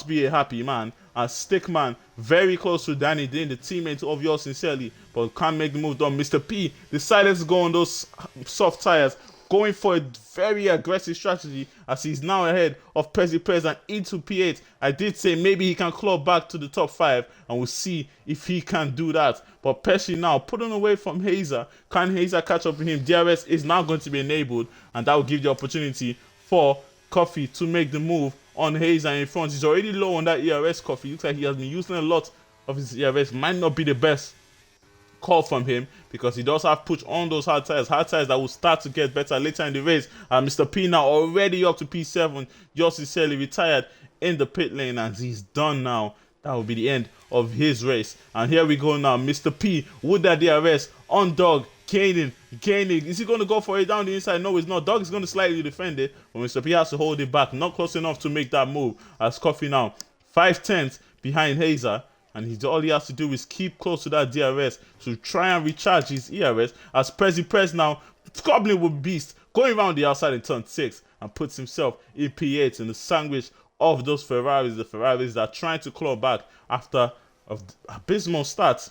be a happy man, as Stickman very close to Danny Dean, the teammate of yours sincerely, but can't make the move done. Mr. P decided to go on those soft tires, going for a very aggressive strategy as he's now ahead of Prez and into P8. I did say maybe he can claw back to the top 5, and we'll see if he can do that. But Pesci now putting away from Hazer. Can Hazer catch up with him? DRS is now going to be enabled, and that will give the opportunity for Coffee to make the move on Hazer in front. He's already low on that ERS. Coffee looks like he has been using a lot of his ERS. Might not be the best call from him because he does have push on those hard tires that will start to get better later in the race. And Mr. P now already up to P7, just sincerely retired in the pit lane, and he's done now. That will be the end of his race. And here we go now. Mr. P with that DRS on Dog. Gaining. Is he going to go for it down the inside? No, he's not. Dog is going to slightly defend it, but Mr. P has to hold it back. Not close enough to make that move. As Coffee now 5/10 behind Hazer, and all he has to do is keep close to that DRS to try and recharge his ERS. As Prez now squabbling with Beast, going around the outside in turn 6, and puts himself in P8 in the sandwich of those Ferraris. The Ferraris that are trying to claw back after the abysmal start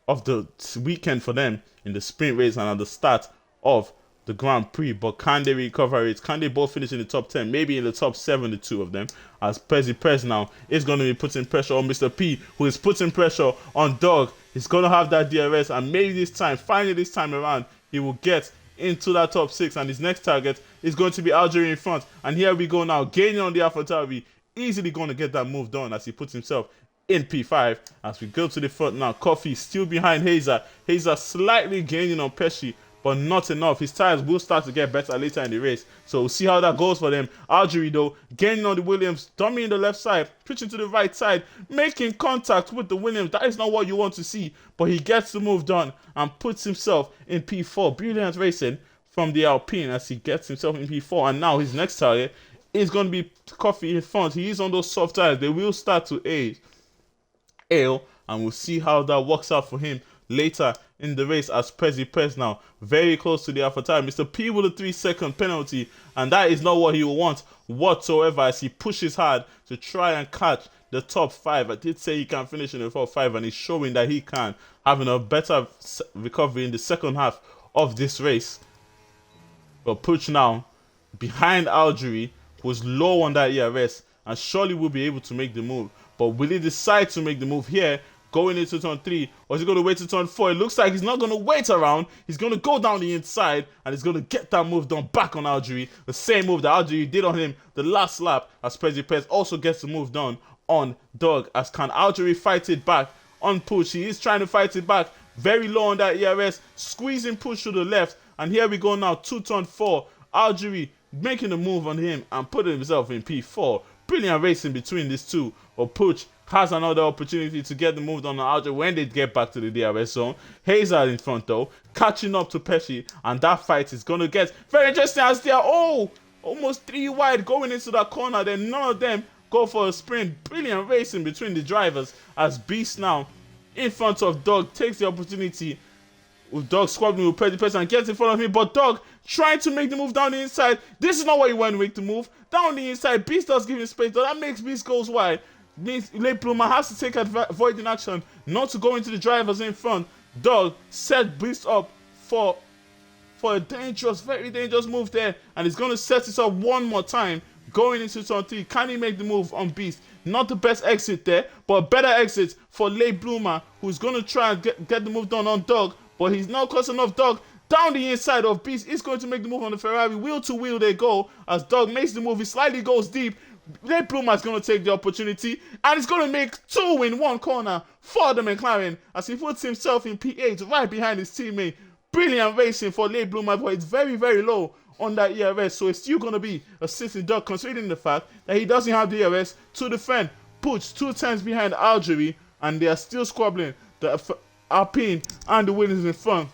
of the weekend for them in the sprint race and at the start of the Grand Prix. But can they recover it? Can they both finish in the top 10? Maybe in the top 7, the two of them. As Prez now is going to be putting pressure on Mr. P, who is putting pressure on Dog. He's going to have that DRS, and maybe this time, finally this time around, he will get into that top 6, and his next target is going to be Algeria in front. And here we go now, gaining on the AlphaTauri, easily going to get that move done as he puts himself in P5. As we go to the front now, Coffee still behind Hazer. Hazer slightly gaining on Pesci, but not enough. His tires will start to get better later in the race, so we'll see how that goes for them. Algeria though, gaining on the Williams, dummy in the left side, switching to the right side, making contact with the Williams. That is not what you want to see, but he gets the move done and puts himself in P4. Brilliant racing from the Alpine as he gets himself in P4, and now his next target is going to be Coffee in front. He is on those soft tires. They will start to ale, and we'll see how that works out for him later in the race. As Prez now very close to the AlphaTauri. Mr. P with a 3-second penalty, and that is not what he will want whatsoever as he pushes hard to try and catch the top 5. I did say he can finish in the top 5, and he's showing that he can, having a better recovery in the second half of this race. But Puch now behind Algeria, who's low on that ERS, and surely will be able to make the move. But will he decide to make the move here, going into turn 3, or is he going to wait to turn 4? It looks like he's not going to wait around. He's going to go down the inside, and he's going to get that move done back on Algeria. The same move that Algeria did on him the last lap, as Prez also gets the move done on Dog. As can Algeria fight it back on Push? He is trying to fight it back. Very low on that ERS, squeezing Push to the left. And here we go now, to turn 4. Algeria making a move on him and putting himself in P4. Brilliant racing between these two. But Puch has another opportunity to get the move on Algeria when they get back to the DRS zone. Hazer in front though, catching up to Pesci, and that fight is going to get very interesting as they are almost 3 wide going into that corner. Then none of them go for a sprint. Brilliant racing between the drivers as Beast now in front of Dog takes the opportunity with Dog squabbling with Prez and gets in front of him, but Dog trying to make the move down the inside. This is not what he wanted to make the move. Down the inside, Beast does give him space, though that makes Beast goes wide. Means Late Bloomer has to take avoiding action, not to go into the drivers in front. Dog set Beast up for a dangerous, very dangerous move there, and he's going to set it up one more time going into turn 3. Can he make the move on Beast? Not the best exit there, but a better exit for Late Bloomer, who's going to try and get the move done on Dog, but he's not close enough. Dog down the inside of Beast is going to make the move on the Ferrari. Wheel to wheel they go as Dog makes the move. He slightly goes deep. Late Bloomer is going to take the opportunity, and he's going to make 2 in one corner for the McLaren as he puts himself in P8 right behind his teammate. Brilliant racing for Late Bloomer, but it's very, very low on that ERS, so it's still going to be a sitting duck considering the fact that he doesn't have the ERS to defend. Puts 2 tenths behind Algeria, and they are still squabbling. The Alpine and the Williams in front.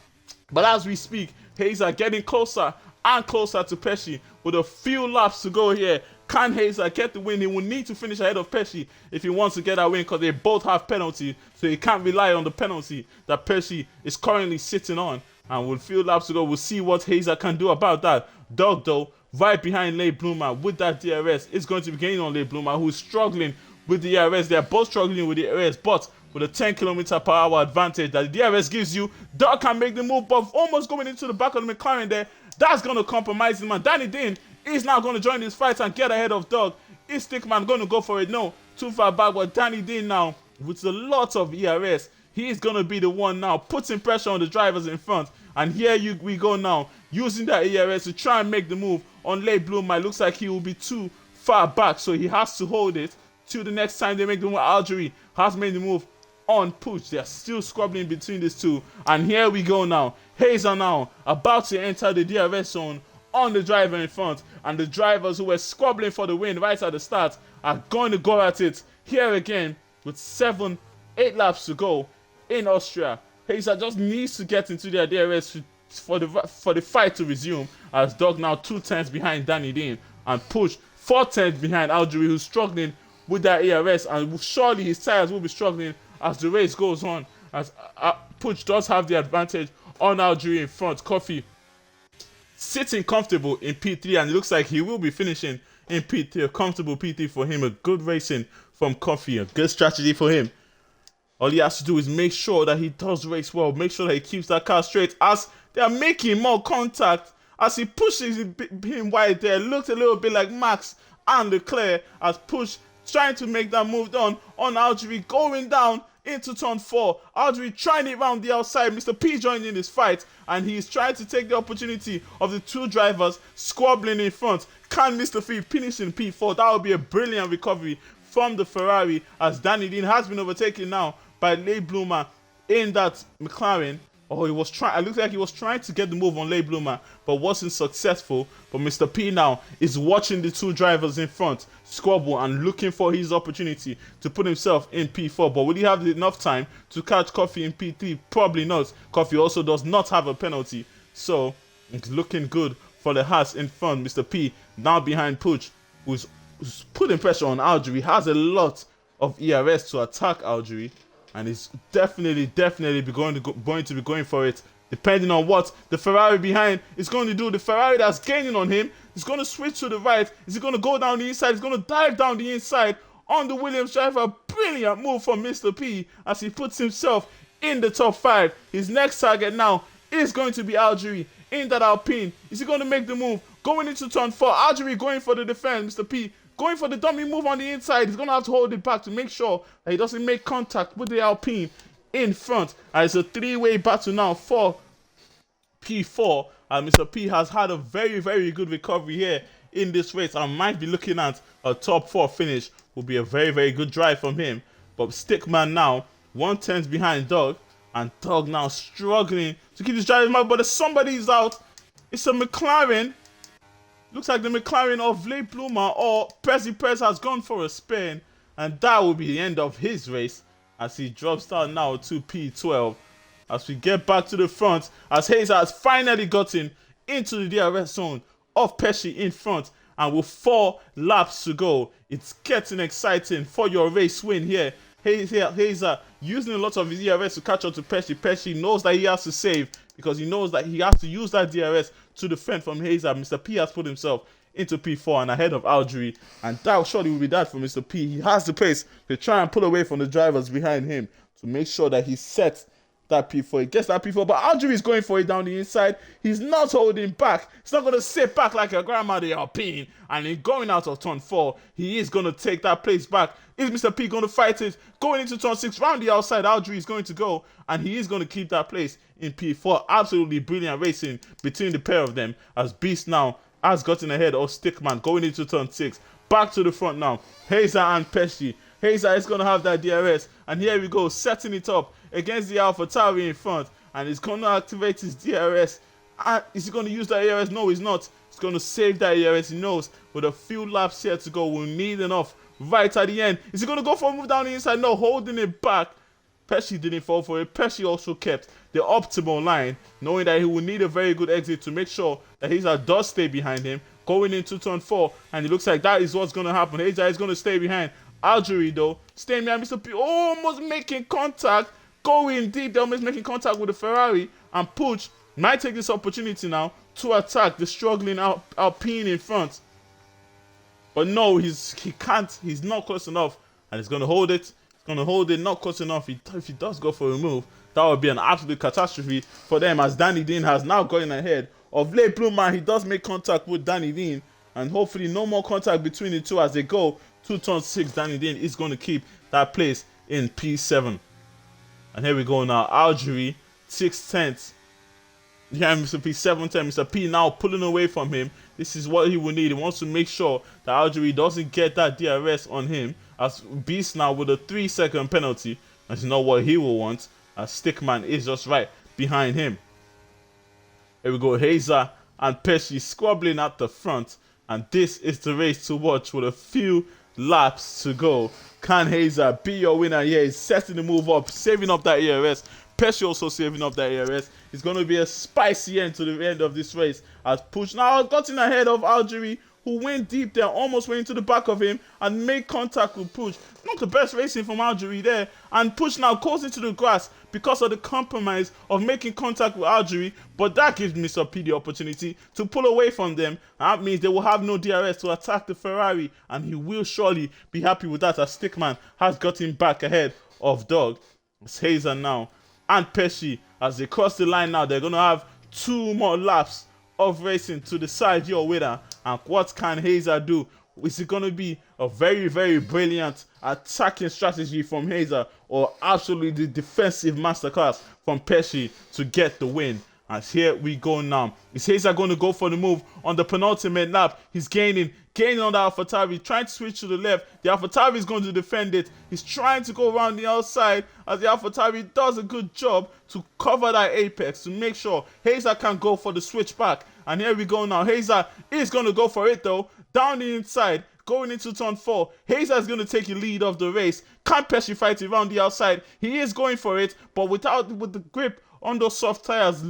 But as we speak, Hazer getting closer and closer to Pesci with a few laps to go here. Can Hazer get the win? He will need to finish ahead of Pesci if he wants to get that win, because they both have penalty, so he can't rely on the penalty that Pesci is currently sitting on. And with few laps to go, we'll see what Hazer can do about that. Doug, though, right behind Leigh Bloomer with that DRS, is going to be gaining on Leigh Bloomer, who's struggling with the DRS. They're both struggling with the DRS, but with a 10 km/h advantage that the DRS gives you, Doug can make the move, but almost going into the back of the McLaren there. That's going to compromise him, and Danny Dean is now going to join this fight and get ahead of Doug. Is Stickman going to go for it? No, too far back, but Danny Dean now, with a lot of ERS, he is going to be the one now putting pressure on the drivers in front. And here we go now, using that ERS to try and make the move on Leigh Bloomer. It looks like he will be too far back, so he has to hold it till the next time they make the move. Algerie has made the move on Puig. They are still squabbling between these two. And here we go now. Hazer now about to enter the DRS zone on the driver in front. And the drivers who were squabbling for the win right at the start are going to go at it here again with 7-8 laps to go in Austria. Hazer just needs to get into their DRS for the fight to resume, as Doug now 2 tenths behind Danny Dean and Puig 4 tenths behind Algerie, who's struggling with that ERS, and surely his tires will be struggling as the race goes on, as Puig does have the advantage on Algerie in front. Coffee sitting comfortable in P3, and it looks like he will be finishing in P3. A comfortable P3 for him. A good racing from Coffee. A good strategy for him. All he has to do is make sure that he does race well. Make sure that he keeps that car straight as they are making more contact. As he pushes him wide there. Looked a little bit like Max and Leclerc as Puig trying to make that move on Algerie, going down into turn 4. Algerie trying it round the outside. Mr. P joined in this fight, and he is trying to take the opportunity of the two drivers squabbling in front. Can Mr. P finish in P4? That would be a brilliant recovery from the Ferrari, as Danny Dean has been overtaken now by Leigh Bloomer in that McLaren. Oh, it looked like he was trying to get the move on Leigh Bloomer, but wasn't successful. But Mr. P now is watching the two drivers in front squabble and looking for his opportunity to put himself in P4. But will he have enough time to catch Coffee in P3? Probably not. Coffee also does not have a penalty, so it's looking good for the Haas in front. Mr. P now behind Puig, who's putting pressure on Algerie. Has a lot of ERS to attack Algerie, and is definitely going to be going for it, depending on what the Ferrari behind is going to do. The Ferrari that's gaining on him is going to switch to the right. Is he going to go down the inside? He's going to dive down the inside on the Williams driver. Brilliant move from Mr. P as he puts himself in the top 5. His next target now is going to be Algerie in that Alpine. Is he going to make the move? Going into turn 4. Algerie going for the defense. Mr. P going for the dummy move on the inside. He's going to have to hold it back to make sure that he doesn't make contact with the Alpine in front. And it's a 3-way battle now for P4. And Mr. P has had a very good recovery here in this race. I might be looking at a top 4 finish. Will be a very good drive from him. But Stickman now 1 tenth behind Doug. And Doug now struggling to keep his driving mark. But somebody's out. It's a McLaren. Looks like the McLaren of Leigh Bloomer or Prez has gone for a spin, and that will be the end of his race as he drops down now to P12. As we get back to the front, as Hazer has finally gotten into the DRS zone of Pesci in front, and with 4 laps to go, it's getting exciting for your race win here. Hazer using a lot of his DRS to catch up to Pesci. Pesci knows that he has to save, because he knows that he has to use that DRS to defend from Hazer. Mr. P has put himself into P4 and ahead of Algerie, and that surely will be that for Mr. P. He has the pace to try and pull away from the drivers behind him to make sure that he sets that P4. He gets that P4, but Algerie is going for it down the inside. He's not holding back. He's not going to sit back like a grandma the Alpine, and in going out of turn 4, he is going to take that place back. Is Mr. P going to fight it? Going into turn 6, round the outside, Algerie is going to go, and he is going to keep that place in P4. Absolutely brilliant racing between the pair of them, as Beast now has gotten ahead of Stickman going into turn 6. Back to the front now. Hazer and Pesci. Hazer is going to have that DRS, and here we go, setting it up against the AlphaTauri in front, and he's going to activate his DRS. Is he going to use that DRS? No, he's not. He's going to save that DRS. He knows with a few laps here to go, we'll need enough right at the end. Is he going to go for a move down the inside? No, holding it back. Pesci didn't fall for it. Pesci also kept the optimal line, knowing that he would need a very good exit to make sure that Hazer does stay behind him going into turn 4. And it looks like that is what's going to happen. Hazer is going to stay behind. Algeria, though, staying behind Mr. P, almost making contact, going deep. They're almost making contact with the Ferrari. And Puig might take this opportunity now to attack the struggling Alpine in front. But no, he can't. He's not close enough. And he's going to hold it. Going to hold it, not close enough. If he does go for a move, that would be an absolute catastrophe for them, as Danny Dean has now gotten ahead of Le Bluma. He does make contact with Danny Dean, and hopefully no more contact between the two as they go to turn 6. Danny Dean is going to keep that place in P7. And here we go now. Algeria, 6/10. Yeah, Mr. P 7/10. Mr. P now pulling away from him. This is what he will need. He wants to make sure that Algeria doesn't get that DRS on him. As Beast now with a 3-second penalty. That's not what he will want. As Stickman is just right behind him. Here we go. Hazer and Pesci squabbling at the front. And this is the race to watch with a few laps to go. Can Hazer be your winner here? He's setting the move up, saving up that ERS. Pesci also saving up that ERS. It's going to be a spicy end to the end of this race. As Puig now has gotten ahead of Algeria, who went deep there, almost went into the back of him and made contact with Puig. Not the best racing from Algeria there. And Puig now goes into the grass because of the compromise of making contact with Algeria. But that gives Mr. P the opportunity to pull away from them. And that means they will have no DRS to attack the Ferrari. And he will surely be happy with that, as Stickman has gotten back ahead of Dog. It's Hazer now and Pesci. As they cross the line now, they're going to have 2 more laps of racing to decide your winner. And what can Hazer do? Is it going to be a very, very brilliant attacking strategy from Hazer, or absolutely defensive masterclass from Pesci to get the win? As here we go now. Is Hazer going to go for the move on the penultimate lap? He's gaining on the AlphaTauri, trying to switch to the left. The AlphaTauri is going to defend it. He's trying to go around the outside, as the AlphaTauri does a good job to cover that apex to make sure Hazer can go for the switch back. And here we go now. Hazer is going to go for it though. Down the inside, going into turn 4. Hazer is going to take the lead of the race. Can't Pesci fight it around the outside? He is going for it, but with the grip on those soft tires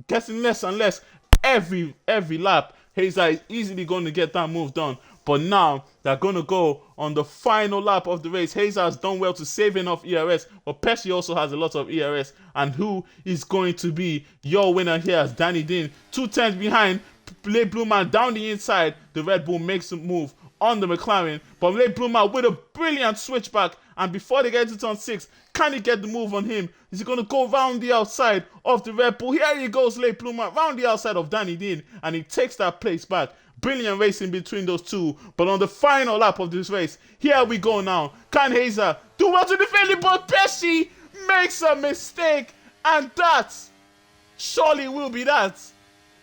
getting less and less every lap, Hazer is easily going to get that move done. But now they're going to go on the final lap of the race. Hazer has done well to save enough ERS, but Pesci also has a lot of ERS. And who is going to be your winner here, as Danny Dean 2/10 behind Le Bluma down the inside? The Red Bull makes a move on the McLaren, but Le Bluma with a brilliant switchback. And before they get to turn 6, can he get the move on him? Is he going to go round the outside of the Red Bull? Here he goes, Le Bluma, round the outside of Danny Dean, and he takes that place back. Brilliant racing between those two. But on the final lap of this race, here we go now. Can Hazer do well to defend it? But Pesci makes a mistake. And that surely will be that.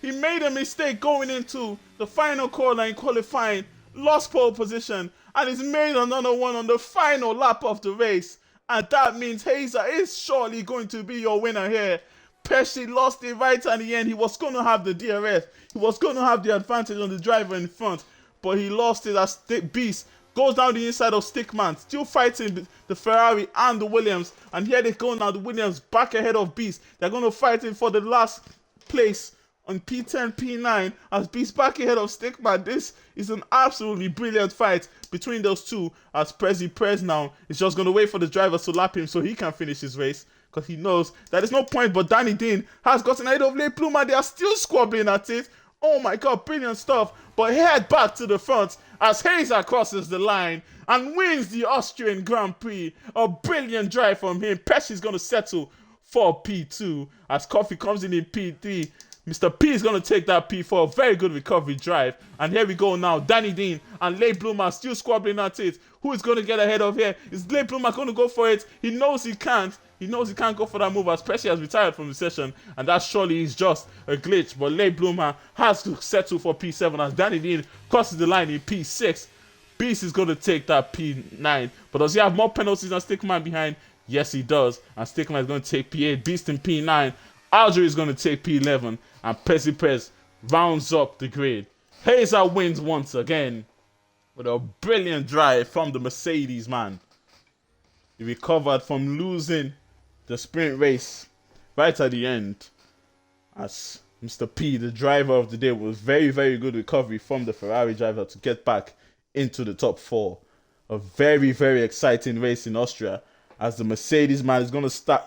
He made a mistake going into the final corner in qualifying. Lost pole position. And he's made another one on the final lap of the race. And that means Hazer is surely going to be your winner here. Pesci lost it right at the end. He was going to have the DRS. He was going to have the advantage on the driver in front. But he lost it as Beast goes down the inside of Stickman. Still fighting the Ferrari and the Williams. And here they go now. The Williams back ahead of Beast. They're going to fight it for the last place on P10, P9. As Beast back ahead of Stickman. This is an absolutely brilliant fight between those two. As Prez now is just going to wait for the drivers to lap him so he can finish his race. Because he knows that there's no point, but Danny Dean has gotten ahead of Le Bluma. They are still squabbling at it. Oh my god, brilliant stuff. But head back to the front as Hazer crosses the line and wins the Austrian Grand Prix. A brilliant drive from him. Pesci is going to settle for P2 as Coffee comes in P3. Mr. P is going to take that P4. A very good recovery drive. And here we go now. Danny Dean and Le Bluma still squabbling at it. Who is going to get ahead of here? Is Le Bluma going to go for it? He knows he can't. He knows he can't go for that move as Pesci has retired from the session. And that surely is just a glitch. But Le Bluma has to settle for P7 as Danny Dean crosses the line in P6. Beast is going to take that P9. But does he have more penalties than Stickman behind? Yes, he does. And Stickman is going to take P8. Beast in P9. Algeria is going to take P11. And Pesci rounds up the grid. Hazer wins once again. with a brilliant drive from the Mercedes, man. He recovered from losing the sprint race right at the end, as Mr. P, the driver of the day, was very, very good recovery from the Ferrari driver to get back into the top 4. A very, very exciting race in Austria, as the Mercedes man is going to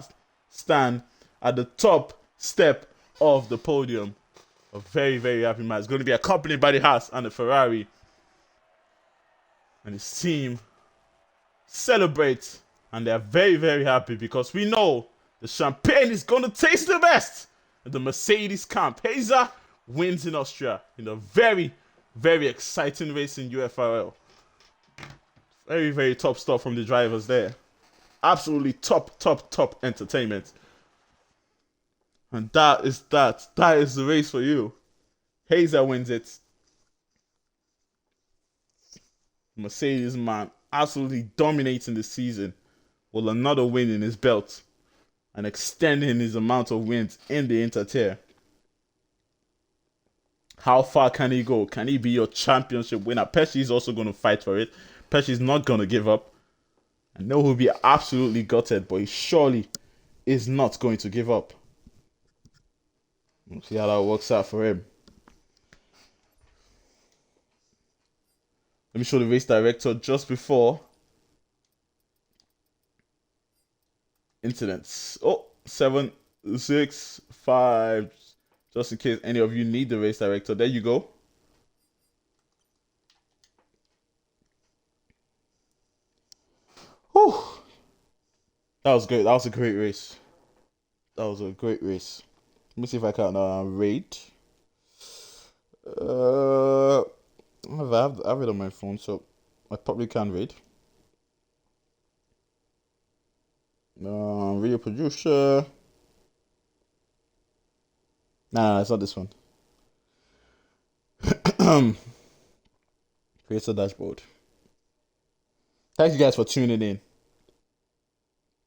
stand at the top step of the podium. A very, very happy man. It's going to be accompanied by the Haas and the Ferrari. And his team celebrates, and they're very, very happy because we know the champagne is going to taste the best at the Mercedes camp. Hazer wins in Austria in a very, very exciting race in UFRL. Very, very top stuff from the drivers there. Absolutely top entertainment. And that is that. That is the race for you. Hazer wins it. Mercedes man absolutely dominating the season with another win in his belt and extending his amount of wins in the InterTier. How far can he go? Can he be your championship winner? Pesci is also going to fight for it. Pesci is not going to give up. I know he'll be absolutely gutted, but he surely is not going to give up. We'll see how that works out for him. Let me show the race director just before incidents. Oh, 7, 6, 5. Just in case any of you need the race director. There you go. Whew. That was great. That was a great race. That was a great race. Let me see if I can rate. I have it on my phone, so I probably can read. Video producer. Nah, it's not this one. Creator dashboard. Thank you guys for tuning in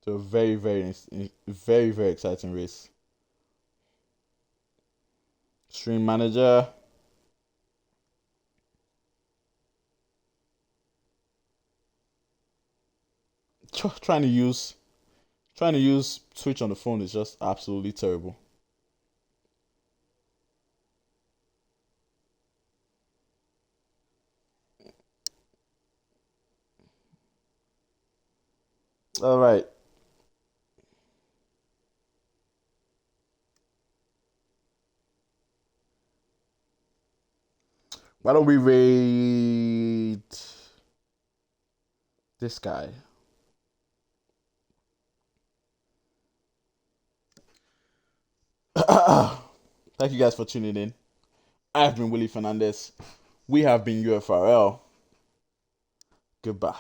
to a very, very exciting race. Stream manager. Trying to use Twitch on the phone is just absolutely terrible. All right. Why don't we rate this guy? Thank you guys for tuning in. I've been Willie Fernandez. We have been UFRL. Goodbye.